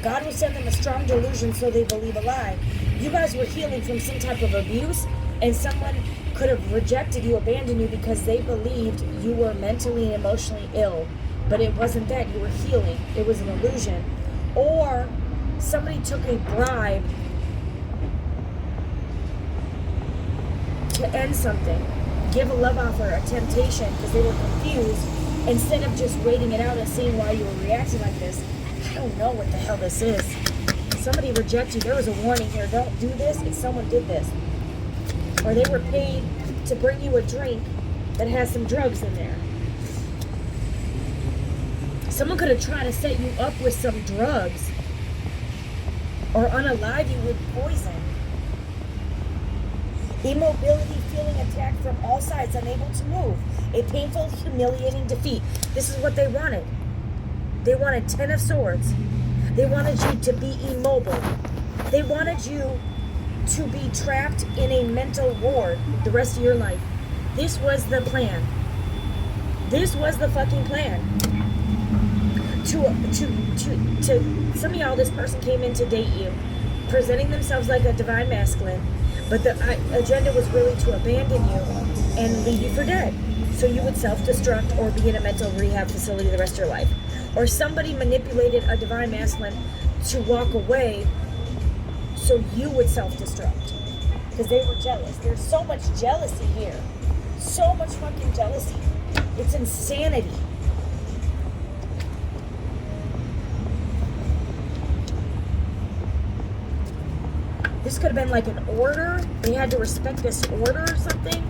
Speaker 1: God will send them a strong delusion so they believe a lie. You guys were healing from some type of abuse, and someone could have rejected you, abandoned you because they believed you were mentally and emotionally ill. But it wasn't that. You were healing. It was an illusion. Or somebody took a bribe to end something. Give a love offer, a temptation, because they were confused. Instead of just waiting it out and seeing why you were reacting like this. I don't know what the hell this is. Somebody rejected you. There was a warning here. Don't do this if someone did this. Or they were paid to bring you a drink that has some drugs in there. Someone could have tried to set you up with some drugs. Or unalive you with poison. Immobility, feeling attacked from all sides, unable to move. A painful, humiliating defeat. This is what they wanted. They wanted 10 of Swords. They wanted you to be immobile. They wanted you to be trapped in a mental ward the rest of your life. This was the plan. This was the fucking plan. To some of y'all, this person came in to date you. presenting themselves like a divine masculine, but the agenda was really to abandon you and leave you for dead. So you would self-destruct or be in a mental rehab facility the rest of your life. Or somebody manipulated a divine masculine to walk away so you would self-destruct. Because they were jealous. There's so much jealousy here. So much fucking jealousy. It's insanity. This could have been like an order. They had to respect this order or something.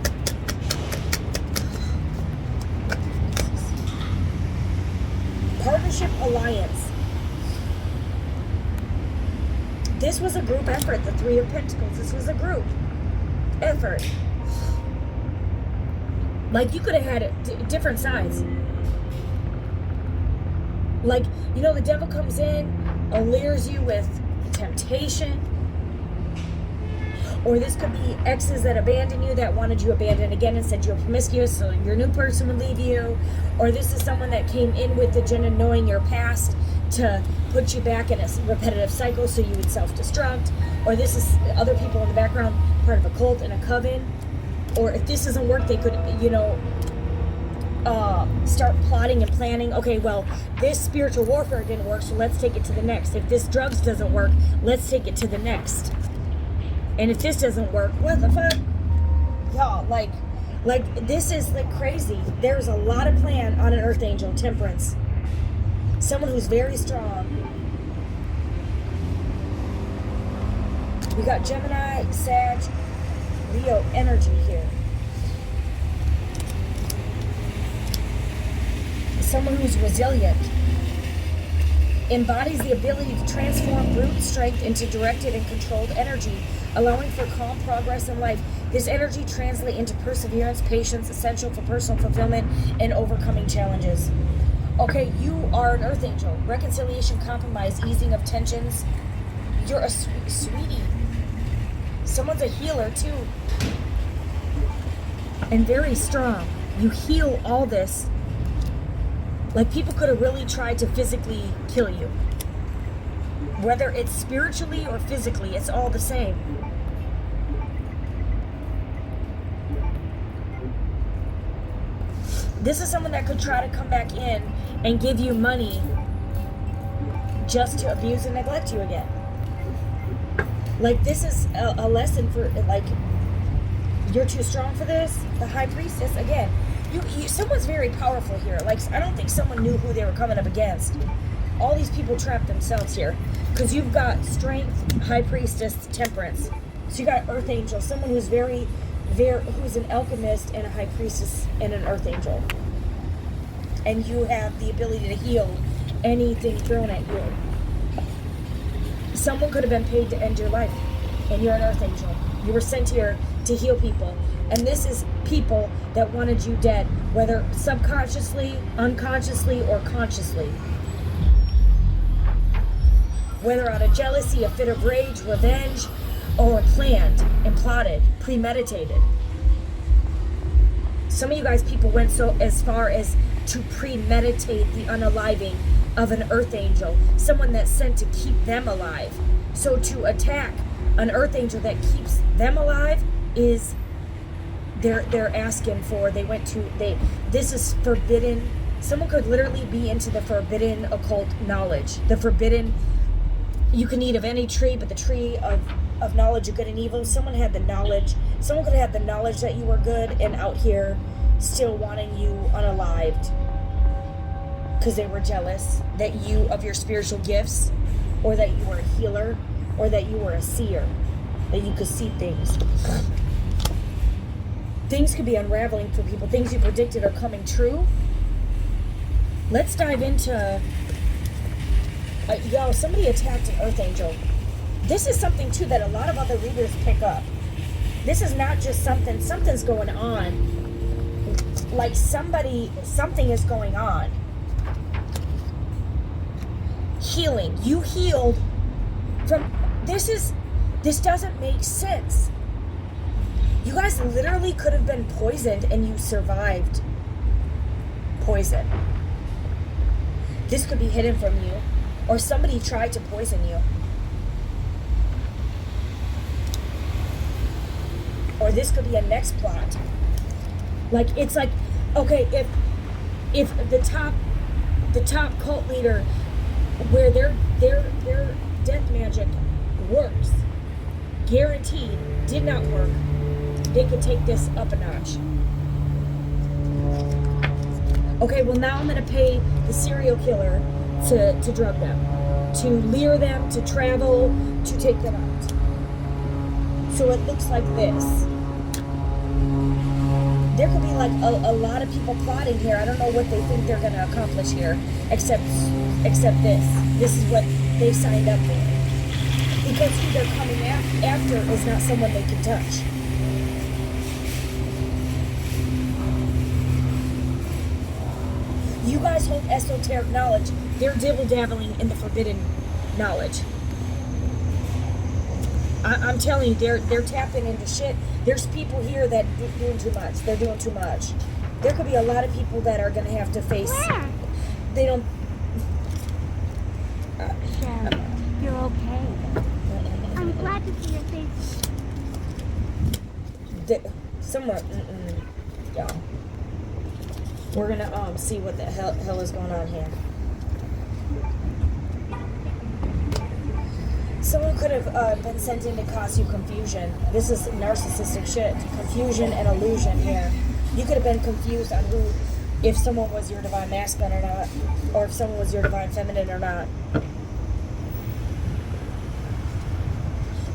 Speaker 1: Partnership alliance. This was a group effort, the Three of Pentacles. This was a group effort. Like, you could have had different sides. Like, you know, the devil comes in, allures you with temptation. Or this could be exes that abandoned you, that wanted you abandoned again and said you're promiscuous, so your new person would leave you. Or this is someone that came in with the agenda knowing your past to put you back in a repetitive cycle so you would self-destruct. Or this is other people in the background, part of a cult and a coven. Or if this doesn't work, they could, you know, start plotting and planning. Okay, well, this spiritual warfare didn't work, so let's take it to the next. If this drugs doesn't work, let's take it to the next. And if this doesn't work, what the fuck? Y'all, like this is like crazy. There's a lot of plan on an Earth Angel, Temperance. Someone who's very strong. We got Gemini, Sag, Leo energy here. Someone who's resilient. Embodies the ability to transform brute strength into directed and controlled energy, allowing for calm progress in life. This energy translates into perseverance, patience, essential for personal fulfillment and overcoming challenges. Okay, you are an Earth Angel. Reconciliation, compromise, easing of tensions. You're a sweetie. Someone's a healer too. And very strong. You heal all this. Like, people could have really tried to physically kill you. Whether it's spiritually or physically, it's all the same. This is someone that could try to come back in and give you money just to abuse and neglect you again. Like, this is a lesson for, like, you're too strong for this. The High Priestess, again, someone's very powerful here. Like, I don't think someone knew who they were coming up against. All these people trapped themselves here. Because you've got Strength, High Priestess, Temperance. So you got Earth Angel, someone who's who's an alchemist and a High Priestess and an Earth Angel. And you have the ability to heal anything thrown at you. Someone could have been paid to end your life, and you're an Earth Angel. You were sent here to heal people. And this is people that wanted you dead, whether subconsciously, unconsciously, or consciously. Whether out of jealousy, a fit of rage, revenge, or planned and plotted, premeditated. Some of you guys, people went so as far as to premeditate the unaliving of an Earth Angel, someone that's sent to keep them alive. So to attack an Earth Angel that keeps them alive is they're asking for, this is forbidden. Someone could literally be into the forbidden occult knowledge. The forbidden, you can eat of any tree, but the tree of knowledge of good and evil. Someone had the knowledge. Someone could have the knowledge that you were good and out here still wanting you unalived because they were jealous that you, of your spiritual gifts, or that you were a healer, or that you were a seer, that you could see things. Things could be unraveling for people. Things you predicted are coming true. Let's dive into... somebody attacked an Earth Angel. This is something, too, that a lot of other readers pick up. This is not just something's going on. Like, something is going on. Healing. You healed from... This doesn't make sense. You guys literally could have been poisoned and you survived poison. This could be hidden from you, or somebody tried to poison you. or this could be a next plot. Like, it's like, okay, if the top cult leader, where their death magic works, guaranteed, did not work, they could take this up a notch. Okay, well, now I'm going to pay the serial killer to drug them, to lure them, to travel, to take them out. So it looks like this. There could be like a lot of people plotting here. I don't know what they think they're going to accomplish here, except this. This is what they signed up for. Because who they're coming after is not someone they can touch. You guys hold esoteric knowledge. They're dibble-dabbling in the forbidden knowledge. I'm telling you, they're tapping into shit. There's people here that doing too much. They're doing too much. There could be a lot of people that are going to have to face... They don't...
Speaker 2: Sharon, you're okay. I'm glad to see your face.
Speaker 1: Somewhere... Yeah. We're going to see what the hell is going on here. Someone could have been sent in to cause you confusion. This is narcissistic shit. Confusion and illusion here. You could have been confused on who, if someone was your divine masculine or not, or if someone was your divine feminine or not.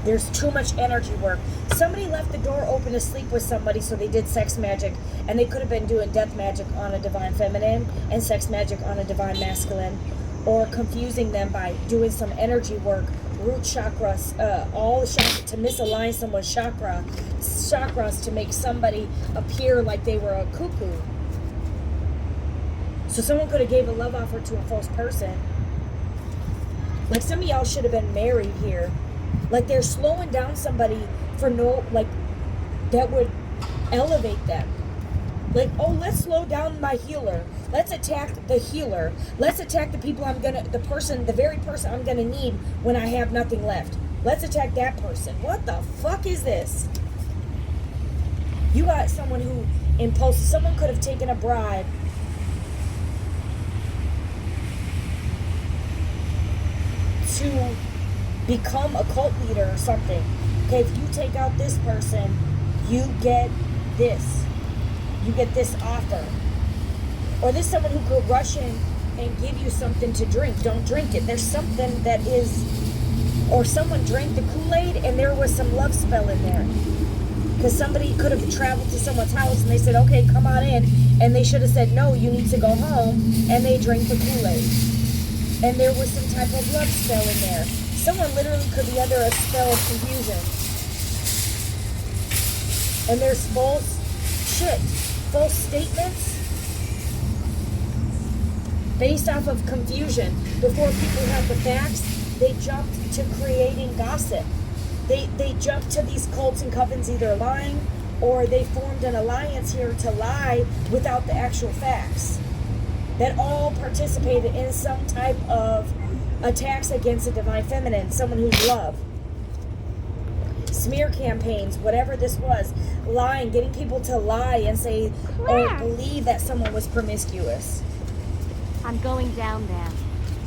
Speaker 1: There's too much energy work. Somebody left the door open to sleep with somebody, so they did sex magic, and they could have been doing death magic on a divine feminine and sex magic on a divine masculine, or confusing them by doing some energy work, root chakras, all the chakras, to misalign someone's chakras to make somebody appear like they were a cuckoo. So someone could have gave a love offer to a false person. Like, some of y'all should have been married here. Like, they're slowing down somebody for no, like, that would elevate them. Like, oh, let's slow down my healer. Let's attack the healer. Let's attack the people the very person I'm gonna need when I have nothing left. Let's attack that person. What the fuck is this? You got someone who impulsive. Someone could have taken a bribe to become a cult leader or something. Okay, if you take out this person, you get this. You get this offer. Or there's someone who could rush in and give you something to drink. Don't drink it. There's something that is... Or someone drank the Kool-Aid and there was some love spell in there. Because somebody could have traveled to someone's house and they said, okay, come on in. And they should have said, no, you need to go home. And they drank the Kool-Aid. And there was some type of love spell in there. Someone literally could be under a spell of confusion. And there's false statements based off of confusion. Before people have the facts, they jumped to creating gossip. They jumped to these cults and covens either lying, or they formed an alliance here to lie without the actual facts. That all participated in some type of attacks against a divine feminine, someone who's love. Smear campaigns, whatever this was, lying, getting people to lie and say or believe that someone was promiscuous.
Speaker 2: I'm going down there.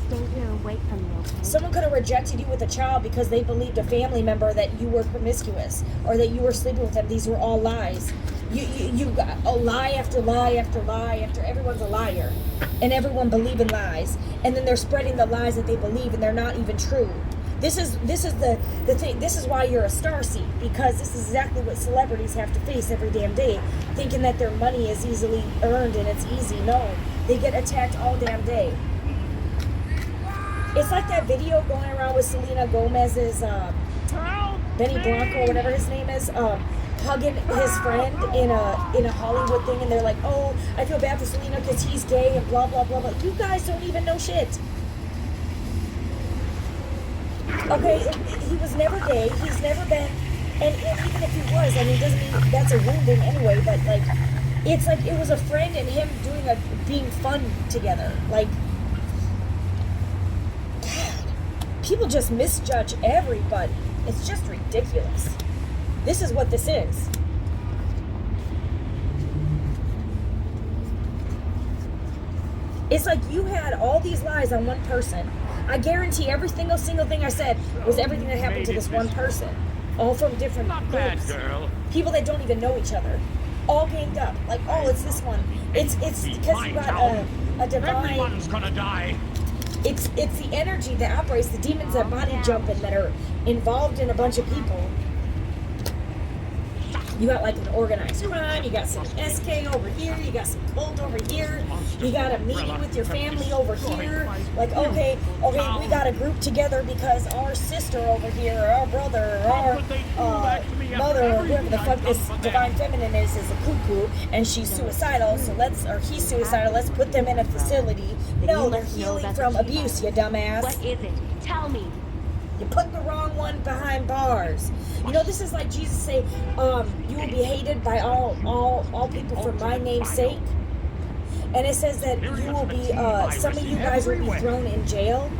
Speaker 2: Stay here and wait for me, okay?
Speaker 1: Someone could have rejected you with a child because they believed a family member that you were promiscuous or that you were sleeping with them. These were all lies. You got a lie after lie after lie after everyone's a liar. And everyone believing lies. And then they're spreading the lies that they believe and they're not even true. This is the thing. This is why you're a starseed, because this is exactly what celebrities have to face every damn day, thinking that their money is easily earned and it's easy. No, they get attacked all damn day. It's like that video going around with Selena Gomez's Benny Blanco, whatever his name is, hugging his friend in a Hollywood thing, and they're like, oh, I feel bad for Selena because he's gay and blah blah blah blah. You guys don't even know shit. Okay, he was never gay. He's never been, and even if he was, I mean, doesn't mean that's a wounding anyway. But like, it's like it was a friend and him being fun together. Like, God, people just misjudge everybody. It's just ridiculous. This is what this is. It's like you had all these lies on one person. I guarantee every single thing I said was everything that happened to this one person. All from different
Speaker 3: Not bad,
Speaker 1: groups.
Speaker 3: girl.
Speaker 1: People that don't even know each other. All ganged up. Like, oh, it's this one. It's because you got a divine...
Speaker 3: Everyone's gonna die.
Speaker 1: It's the energy that operates, the demons that body jumping that are involved in a bunch of people. You got like an organized crime, you got some SK over here, you got some cult over here, you got a meeting with your family over here. Like, okay, we got a group together because our sister over here, or our brother, or our mother, or whoever the fuck this divine feminine is a cuckoo, and she's suicidal, or he's suicidal, let's put them in a facility. No, they're healing from abuse, you dumbass.
Speaker 2: What is it? Tell me.
Speaker 1: You put the wrong one behind bars. You know, this is like Jesus say, you will be hated by all people for my name's sake. And it says that you will be, some of you guys will be thrown in jail.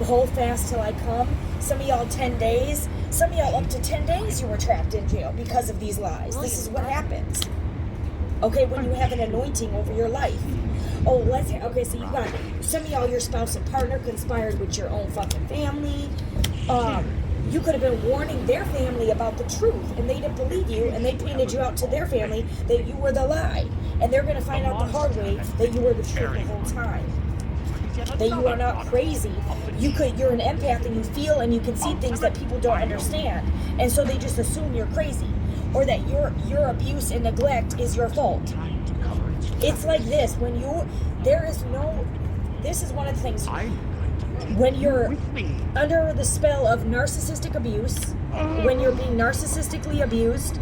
Speaker 1: Hold fast till I come. Some of y'all 10 days. Some of y'all up to 10 days you were trapped in jail because of these lies. This is what happens. Okay, when you have an anointing over your life. Oh, so you got some of y'all, your spouse and partner conspired with your own fucking family. You could have been warning their family about the truth, and they didn't believe you, and they painted you out to their family that you were the lie. And they're going to find out the hard way that you were the truth the whole time. That you are not crazy. You're an empath, and you feel and you can see things that people don't understand. And so they just assume you're crazy. Or that your abuse and neglect is your fault. It's like this, this is one of the things, when you're under the spell of narcissistic abuse, when you're being narcissistically abused,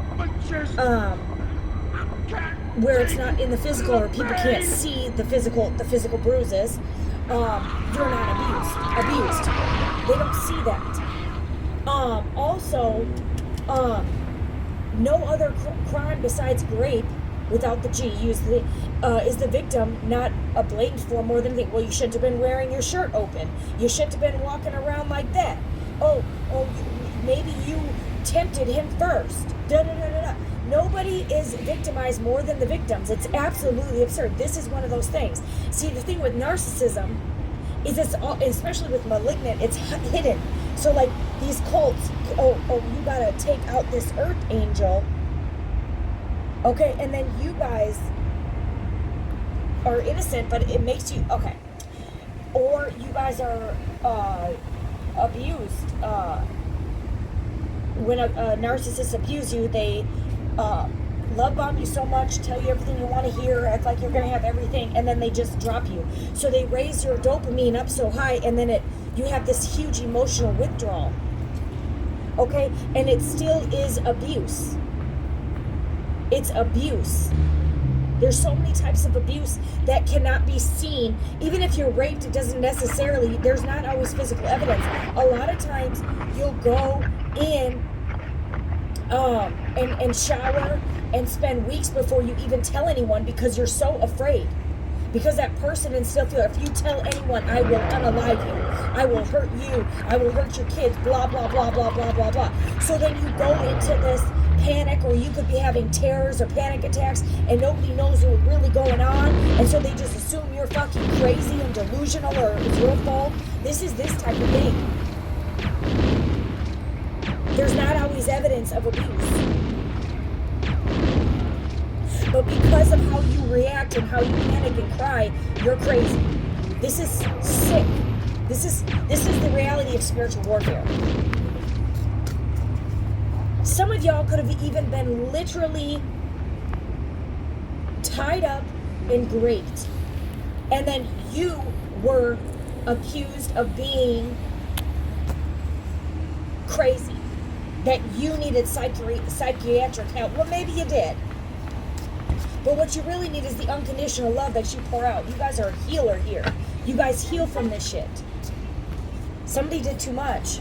Speaker 1: where it's not in the physical or people can't see the physical bruises, you're not abused. They don't see that. Also, no other crime besides rape, without the G, is the victim not a blatant form more than anything. Well, you shouldn't have been wearing your shirt open. You shouldn't have been walking around like that. Maybe you tempted him first. Nobody is victimized more than the victims. It's absolutely absurd. This is one of those things. See, the thing with narcissism is especially with malignant, it's hidden. So like these cults, you gotta take out this earth angel. Okay, and then you guys are innocent, but it makes you, okay. Or you guys are abused. When a narcissist abuses you, they love bomb you so much, tell you everything you want to hear, act like you're going to have everything, and then they just drop you. So they raise your dopamine up so high, and then you have this huge emotional withdrawal. Okay, and it still is abuse. It's abuse. There's so many types of abuse that cannot be seen. Even if you're raped, it doesn't necessarily, there's not always physical evidence. A lot of times you'll go in and shower and spend weeks before you even tell anyone because you're so afraid. Because that person and still feel, if you tell anyone, I will unalive you, I will hurt you, I will hurt your kids, blah, blah, blah, blah, blah, blah, blah. So then you go into this panic, or you could be having terrors or panic attacks, and nobody knows what's really going on, and so they just assume you're fucking crazy and delusional, or it's your fault. This is this type of thing. There's not always evidence of abuse. But because of how you react and how you panic and cry, you're crazy. This is sick. This is the reality of spiritual warfare. Some of y'all could have even been literally tied up and raped. And then you were accused of being crazy. That you needed psychiatric help. Well, maybe you did. But what you really need is the unconditional love that you pour out. You guys are a healer here. You guys heal from this shit. Somebody did too much.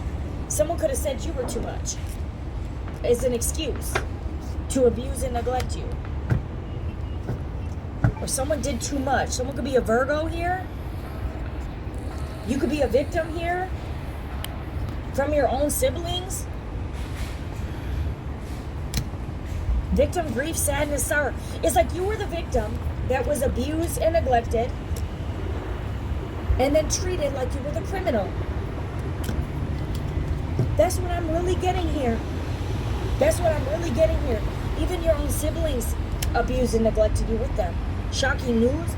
Speaker 1: Someone could have said you were too much. As an excuse to abuse and neglect you. Or someone did too much. Someone could be a Virgo here. You could be a victim here. From your own siblings. Victim, grief, sadness, sorrow. It's like you were the victim that was abused and neglected. and then treated like you were the criminal. That's what I'm really getting here. That's what I'm really getting here. Even your own siblings abused and neglected you with them. Shocking news.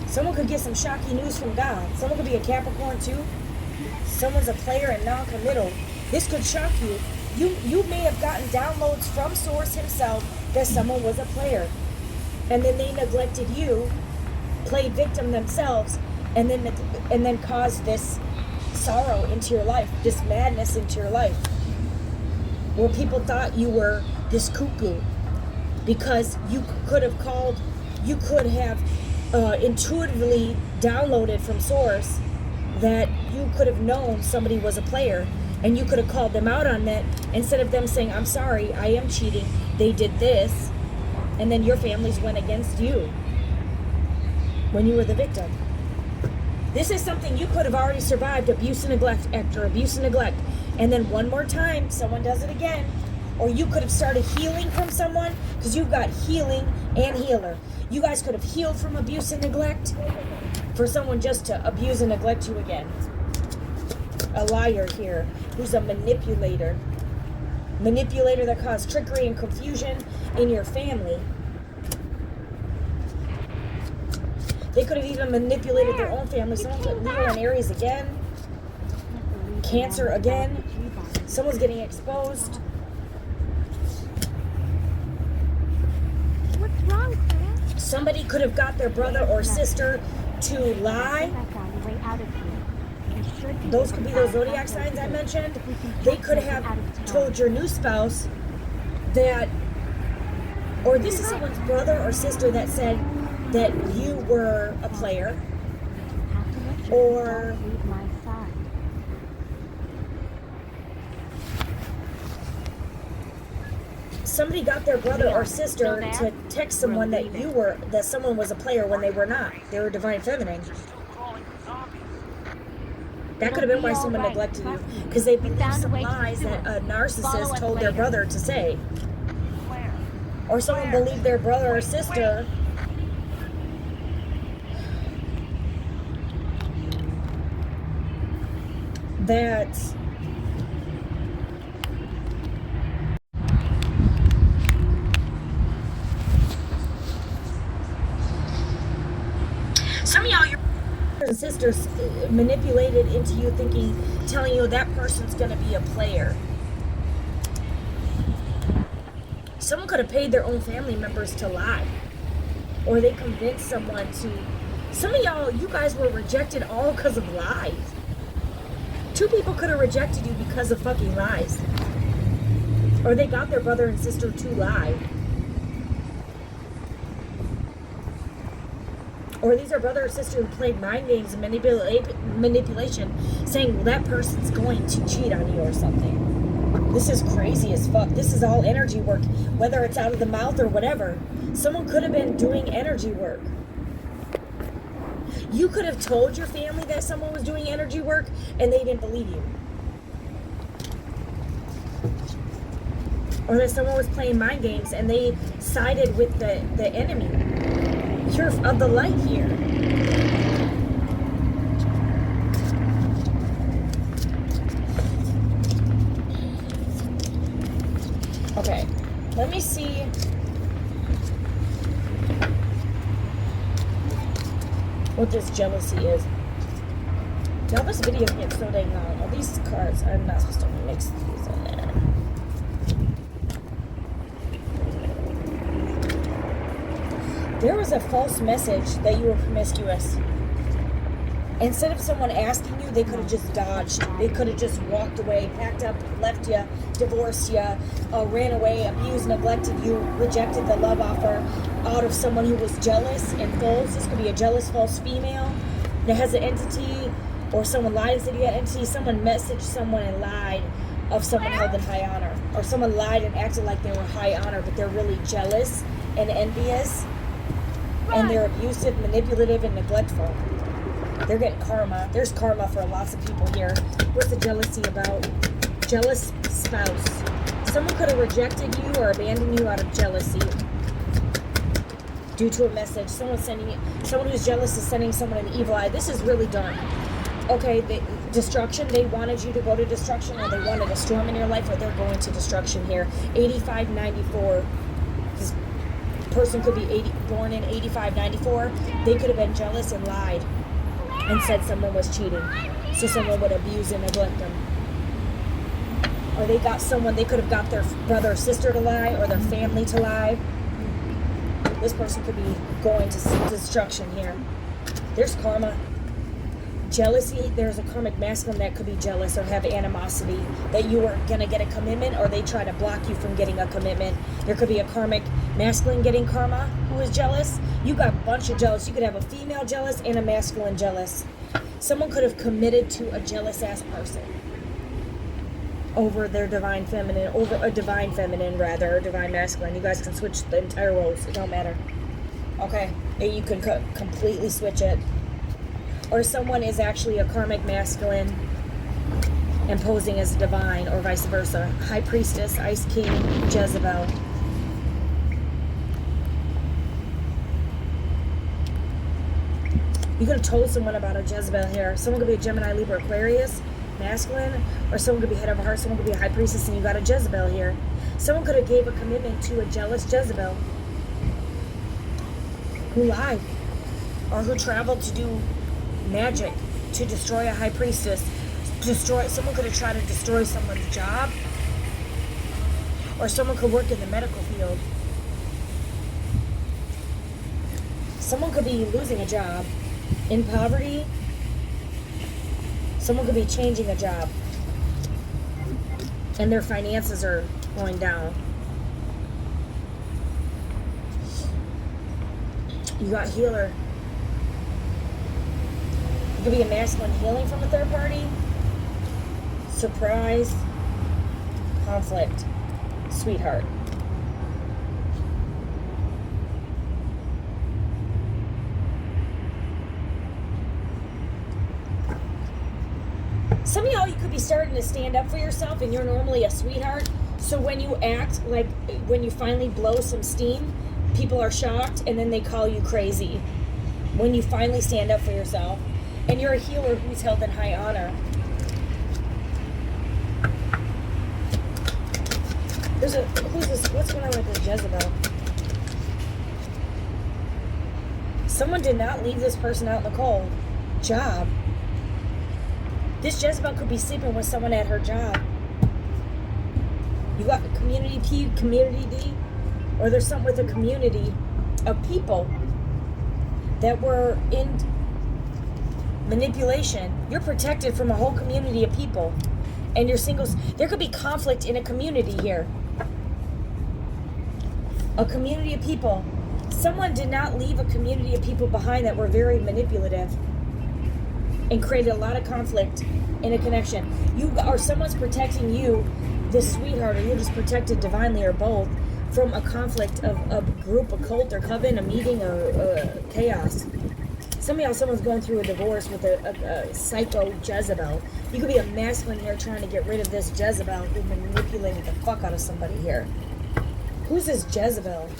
Speaker 1: Someone could get some shocking news from God. Someone could be a Capricorn too. Someone's a player and non-committal. This could shock you. You may have gotten downloads from Source himself that someone was a player. And then they neglected you, played victim themselves, and then caused this sorrow into your life, this madness into your life. Where people thought you were this cuckoo because you could have intuitively downloaded from Source that you could have known somebody was a player, and you could have called them out on that instead of them saying, I'm sorry, I am cheating, they did this, and then your families went against you when you were the victim. This is something you could have already survived, abuse and neglect after abuse and neglect, and then one more time someone does it again, or you could have started healing from someone, because you've got healing and healer. You guys could have healed from abuse and neglect for someone just to abuse and neglect you again. A liar here who's a manipulator that caused trickery and confusion in your family. They could have even manipulated their own family. Someone's got Leo and Aries again, Cancer again. Someone's getting exposed.
Speaker 2: What's wrong, Claire?
Speaker 1: Somebody could have got their brother or sister to lie. Those could be those zodiac signs I mentioned. They could have told your new spouse that, or this is someone's brother or sister that said that you were a player, or somebody got their brother or sister to text someone that someone was a player when they were not. They were divine feminine. That could have been why someone neglected you, because they believed some lies that a narcissist told their brother to say. Or someone believed their brother or sister that some of y'all, your brothers and sisters manipulated into you telling you that person's going to be a player. Someone could have paid their own family members to lie. Or they convinced someone to. Some of y'all, you guys were rejected all because of lies. 2 people could have rejected you because of fucking lies. Or they got their brother and sister to lie. Or these are brother or sister who played mind games and manipulation, saying, well, that person's going to cheat on you or something. This is crazy as fuck. This is all energy work, whether it's out of the mouth or whatever. Someone could have been doing energy work. You could have told your family that someone was doing energy work and they didn't believe you. Or that someone was playing mind games and they sided with the enemy. You're of the light here. Okay, let me see. What this jealousy is. Now this video gets so dang long. All these cards, I'm not supposed to mix these in there. There was a false message that you were promiscuous. Instead of someone asking you, they could have just dodged. They could have just walked away, packed up, left you, divorced you, ran away, abused, neglected you, rejected the love offer out of someone who was jealous and false. This could be a jealous, false female that has an entity, or someone lied and said you had an entity. Someone messaged someone and lied of someone held in high honor. Or someone lied and acted like they were high honor, but they're really jealous and envious. And they're abusive, manipulative, and neglectful. They're getting karma. There's karma for lots of people here. What's the jealousy about? Jealous spouse. Someone could have rejected you or abandoned you out of jealousy. due to a message. Someone who's jealous is sending someone an evil eye. This is really dark. Okay, destruction. They wanted you to go to destruction, or they wanted a storm in your life, or they're going to destruction here. 8594. This person could be born in 8594. They could have been jealous and lied and said someone was cheating, so someone would abuse and neglect them. Or they could have got their brother or sister to lie, or their family to lie. This person could be going to destruction here. There's karma. Jealousy, there's a karmic masculine that could be jealous or have animosity that you are going to get a commitment, or they try to block you from getting a commitment. There could be a karmic masculine getting karma who is jealous. You got a bunch of jealous. You could have a female jealous and a masculine jealous. Someone could have committed to a jealous ass person over their divine feminine, or divine masculine. You guys can switch the entire roles. It don't matter. Okay, you can completely switch it. Or someone is actually a karmic masculine and posing as a divine, or vice versa. High Priestess, Ice King, Jezebel. You could have told someone about a Jezebel here. Someone could be a Gemini, Libra, Aquarius, masculine, or someone could be head of a heart. Someone could be a High Priestess, and you got a Jezebel here. Someone could have gave a commitment to a jealous Jezebel who lied, or who traveled to do magic to destroy a High Priestess. Someone could have tried to destroy someone's job, or someone could work in the medical field. Someone could be losing a job, in poverty. Someone could be changing a job, and their finances are going down. You got healer. It could be a masculine healing from a third party. Surprise. Conflict. Sweetheart. Some of y'all, you could be starting to stand up for yourself, and you're normally a sweetheart. So when you act like, when you finally blow some steam, people are shocked, and then they call you crazy. When you finally stand up for yourself. And you're a healer who's held in high honor. Who's this? What's going on with this Jezebel? Someone did not leave this person out in the cold. Job. This Jezebel could be sleeping with someone at her job. You got community P, community D, or there's something with a community of people that were in manipulation. You're protected from a whole community of people, and you're singles. There could be conflict in a community here. A community of people. Someone did not leave a community of people behind that were very manipulative and created a lot of conflict in a connection. Someone's protecting you, this sweetheart, or you're just protected divinely, or both, from a conflict of a group, a cult, or coven, a meeting, or chaos. Some of y'all, someone's going through a divorce with a psycho Jezebel. You could be a masculine here trying to get rid of this Jezebel who manipulated the fuck out of somebody here. Who's this Jezebel?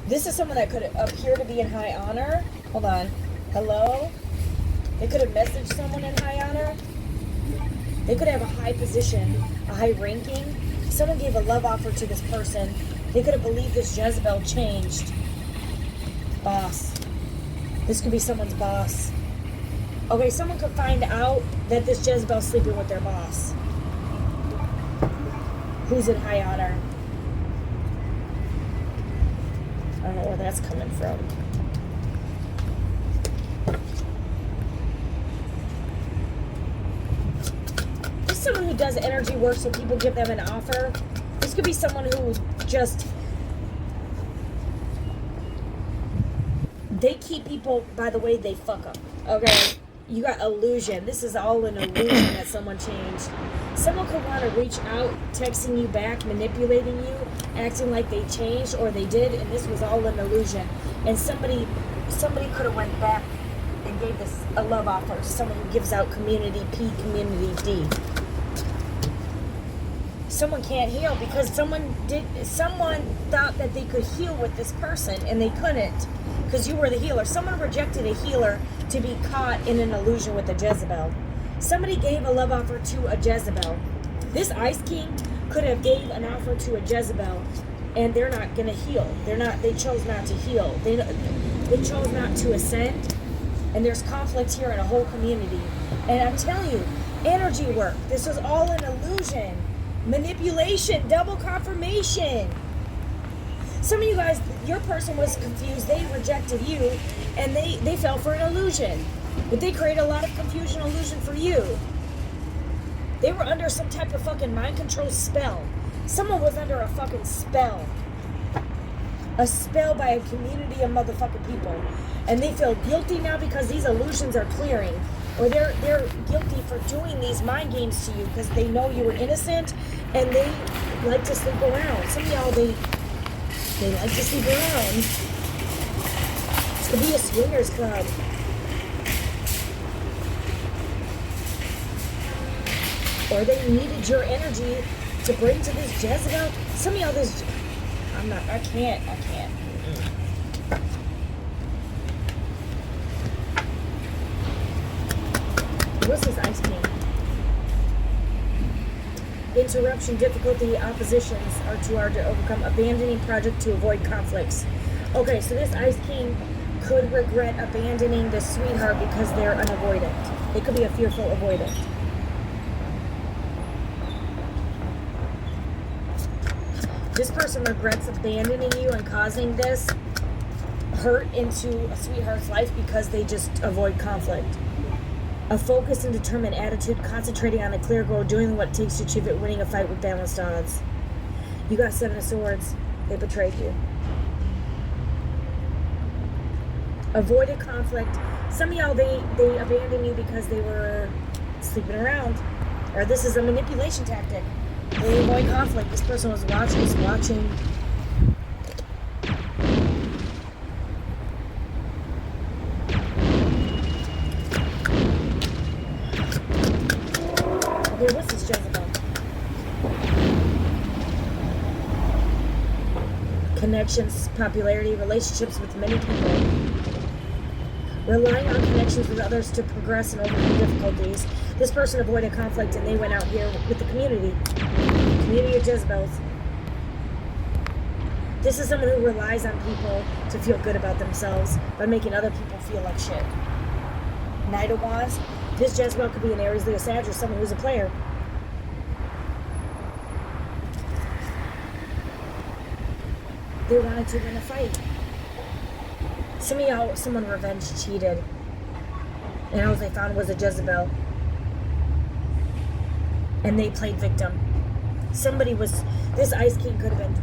Speaker 1: This is someone that could appear to be in high honor. Hold on. Hello? They could have messaged someone in high honor. They could have a high position, a high ranking. Someone gave a love offer to this person. They could have believed this Jezebel changed. Boss. This could be someone's boss. Okay, someone could find out that this Jezebel's sleeping with their boss, who's in high honor. I don't know where that's coming from. This is someone who does energy work, so people give them an offer. This could be someone who just, they keep people by the way they fuck up. Okay? You got illusion. This is all an illusion that someone changed. Someone could want to reach out, texting you back, manipulating you, acting like they changed, or they did, and this was all an illusion. And somebody could have went back and gave this a love offer to someone who gives out community P, community D. someone can't heal because someone thought that they could heal with this person and they couldn't because you were the healer. Someone rejected a healer to be caught in an illusion with a Jezebel. Somebody gave a love offer to a Jezebel. This Ice King could have gave an offer to a Jezebel, and they're not going to heal. They chose not to heal. They chose not to ascend, and there's conflict here in a whole community. And I'm telling you, energy work. This is all an illusion. Manipulation, double confirmation. Some of you guys, your person was confused. They rejected you, and they fell for an illusion. But they created a lot of confusion illusion for you. They were under some type of fucking mind control spell. Someone was under a fucking spell. A spell by a community of motherfucking people. And they feel guilty now because these illusions are clearing. Or they're guilty for doing these mind games to you because they know you were innocent and they like to sleep around. Some of y'all, they like to sleep around. This could be a swingers club. Or they needed your energy to bring to this Jezebel. Some of y'all, I can't. What's this Ice King? Interruption, difficulty, oppositions are too hard to overcome. Abandoning project to avoid conflicts. Okay, so this Ice King could regret abandoning the sweetheart because they're an avoidant. They could be a fearful avoidant. This person regrets abandoning you and causing this hurt into a sweetheart's life because they just avoid conflict. A focused and determined attitude, concentrating on a clear goal, doing what it takes to achieve it, winning a fight with balanced odds. You got 7 of Swords. They betrayed you. Avoided conflict. Some of y'all, they abandoned you because they were sleeping around. Or this is a manipulation tactic. They avoid conflict. This person was watching. Okay, what's this Jezebel? Connections, popularity, relationships with many people. Relying on connections with others to progress and overcome difficulties. This person avoided conflict and they went out here with the community. Community of Jezebels. This is someone who relies on people to feel good about themselves by making other people feel like shit. Knight of Wands. This Jezebel could be an Aries, Leo, Sag, or someone who's a player. They wanted to win a fight. Some of y'all, someone revenge cheated. And all they found was a Jezebel. And they played victim. This Ice King could have been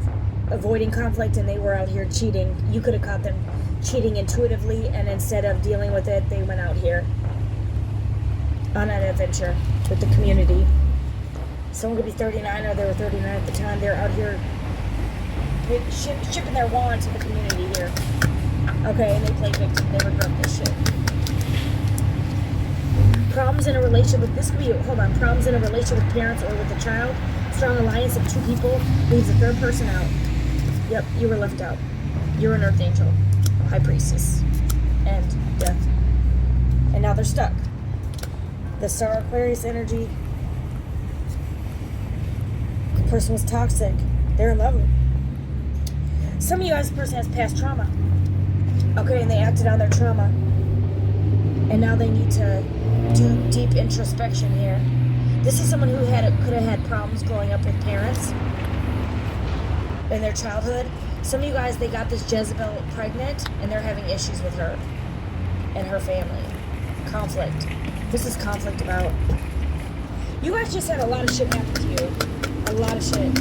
Speaker 1: avoiding conflict and they were out here cheating. You could have caught them cheating intuitively, and instead of dealing with it, they went out here on an adventure with the community. Someone could be 39 or they were 39 at the time. They're out here shipping their wand to the community here. Okay, and they play victim. They regret this shit. Problems in a relationship with, this could be, problems in a relationship with parents or with a child. Strong alliance of 2 people leaves a 3rd person out. Yep, you were left out. You're an Earth Angel, High Priestess, and Death. And now they're stuck. The Star Aquarius energy. The person was toxic. They're in love. Some of you guys, this person has past trauma. Okay, and they acted on their trauma. And now they need to do deep introspection here. This is someone who could have had problems growing up with parents in their childhood. Some of you guys, they got this Jezebel pregnant and they're having issues with her and her family. Conflict. This is conflict about. You guys just had a lot of shit happen to you. A lot of shit.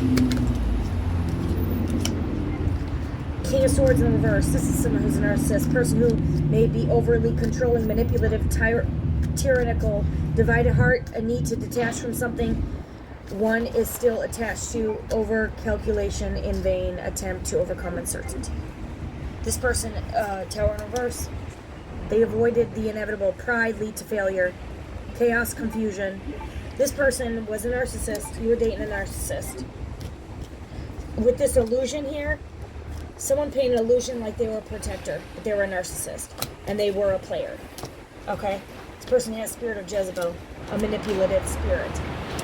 Speaker 1: King of Swords in reverse. This is someone who's a narcissist. Person who may be overly controlling, manipulative, tyrannical, divided heart, a need to detach from something one is still attached to, over calculation in vain, attempt to overcome uncertainty. This person, Tower in reverse, they avoided the inevitable. Pride lead to failure, chaos, confusion. This person was a narcissist. You were dating a narcissist. With this illusion here, someone painted an illusion like they were a protector, but they were a narcissist. And they were a player. Okay? This person has spirit of Jezebel, a manipulative spirit.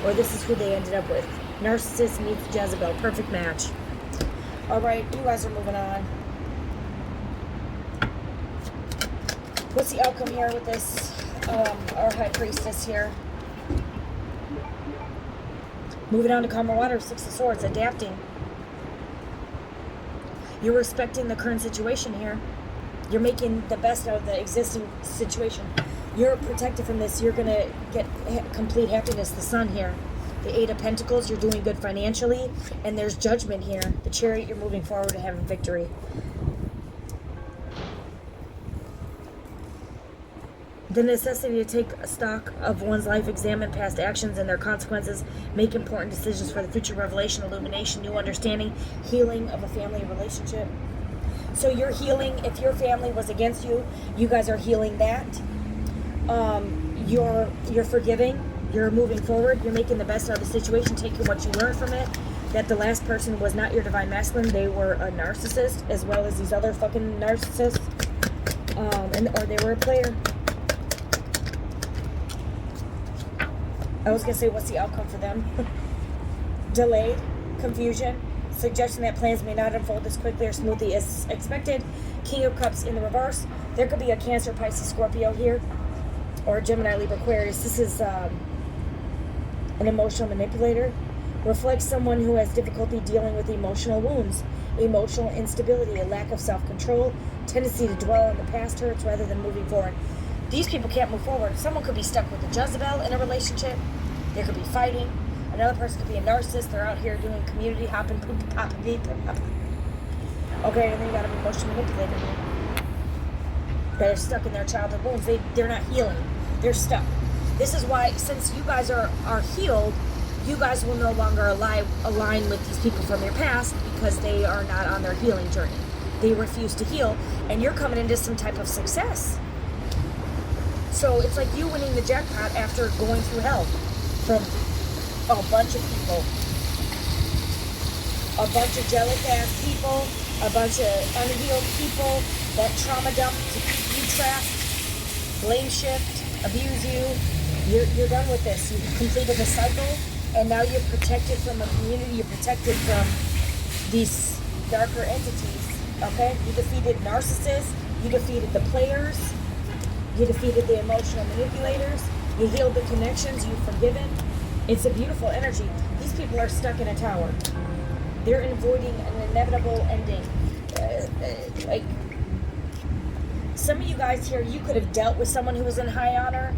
Speaker 1: Or this is who they ended up with. Narcissist meets Jezebel. Perfect match. Alright, you guys are moving on. What's the outcome here with this, our high priestess here? Moving on to calmer water, Six of Swords, adapting. You're respecting the current situation here. You're making the best out of the existing situation. You're protected from this. You're going to get complete happiness. The Sun here. The Eight of Pentacles, you're doing good financially. And there's Judgment here. The Chariot, you're moving forward to having victory. The necessity to take stock of one's life, examine past actions and their consequences, make important decisions for the future, revelation, illumination, new understanding, healing of a family relationship. So you're healing. If your family was against you, you guys are healing that. You're forgiving. You're moving forward. You're making the best out of the situation, taking what you learned from it. That the last person was not your divine masculine. They were a narcissist, as well as these other fucking narcissists. Or they were a player. I was going to say, what's the outcome for them? Delayed, confusion, suggestion that plans may not unfold as quickly or smoothly as expected. King of Cups in the reverse. There could be a Cancer, Pisces, Scorpio here. Or Gemini, Libra, Aquarius. This is an emotional manipulator. Reflects someone who has difficulty dealing with emotional wounds, emotional instability, a lack of self-control, tendency to dwell on the past hurts rather than moving forward. These people can't move forward. Someone could be stuck with a Jezebel in a relationship. They could be fighting. Another person could be a narcissist. They're out here doing community hopping, poop, popping, beep, pop. Okay, and then you got an emotional manipulator that are stuck in their childhood wounds. They're not healing. They're stuck. This is why, since you guys are healed, you guys will no longer align with these people from your past because they are not on their healing journey. They refuse to heal, and you're coming into some type of success. So it's like you winning the jackpot after going through hell from a bunch of people. A bunch of jealous ass people, a bunch of unhealed people that trauma dump to keep you trapped, blame shift, abuse you. You're done with this. You've completed the cycle, and now you're protected from a community. You're protected from these darker entities. Okay? You defeated narcissists. You defeated the players. You defeated the emotional manipulators. You healed the connections. You've forgiven. It's a beautiful energy. These people are stuck in a tower. They're avoiding an inevitable ending. Like, some of you guys here, you could have dealt with someone who was in high honor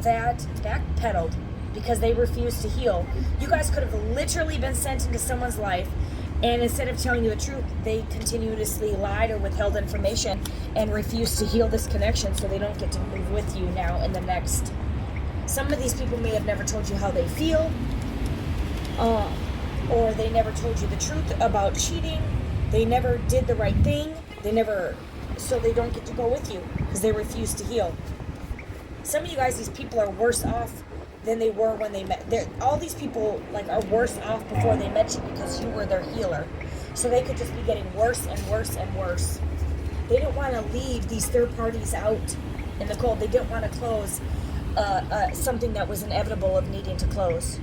Speaker 1: that backpedaled because they refused to heal. You guys could have literally been sent into someone's life, and instead of telling you the truth, they continuously lied or withheld information and refused to heal this connection, so they don't get to move with you now in the next. Some of these people may have never told you how they feel, or they never told you the truth about cheating. They never did the right thing. So they don't get to go with you because they refuse to heal. Some of you guys, these people are worse off than they were when they met. All these people are worse off before they met you because you were their healer. So they could just be getting worse and worse and worse. They didn't want to leave these third parties out in the cold. They didn't want to close something that was inevitable of needing to close.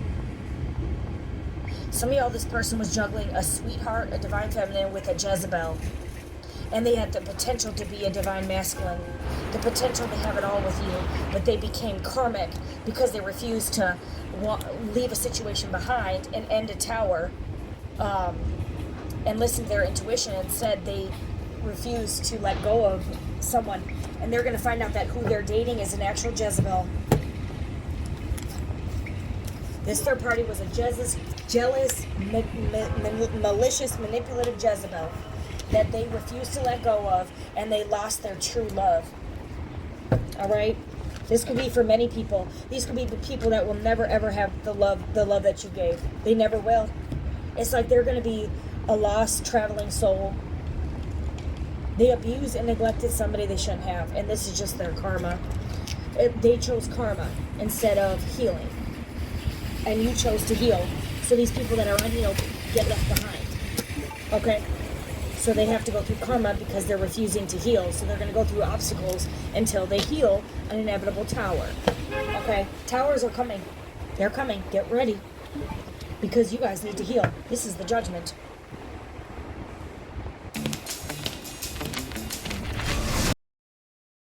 Speaker 1: Some of y'all, this person was juggling a sweetheart, a divine feminine, with a Jezebel. And they had the potential to be a divine masculine, the potential to have it all with you, but they became karmic because they refused to leave a situation behind and end a tower and listen to their intuition. Instead, they refused to let go of someone, and they're going to find out that who they're dating is an actual Jezebel. This third party was a jealous, malicious, manipulative Jezebel that they refused to let go of, and they lost their true love. All right? This could be for many people. These could be the people that will never ever have the love that you gave. They never will. It's like they're going to be a lost traveling soul. They abused and neglected somebody they shouldn't have, and this is just their karma. They chose karma instead of healing. and you chose to heal. So these people that are unhealed get left behind. Okay? So they have to go through karma because they're refusing to heal. So they're going to go through obstacles until they heal an inevitable tower. Okay? Towers are coming. They're coming. Get ready. Because you guys need to heal. This is the judgment.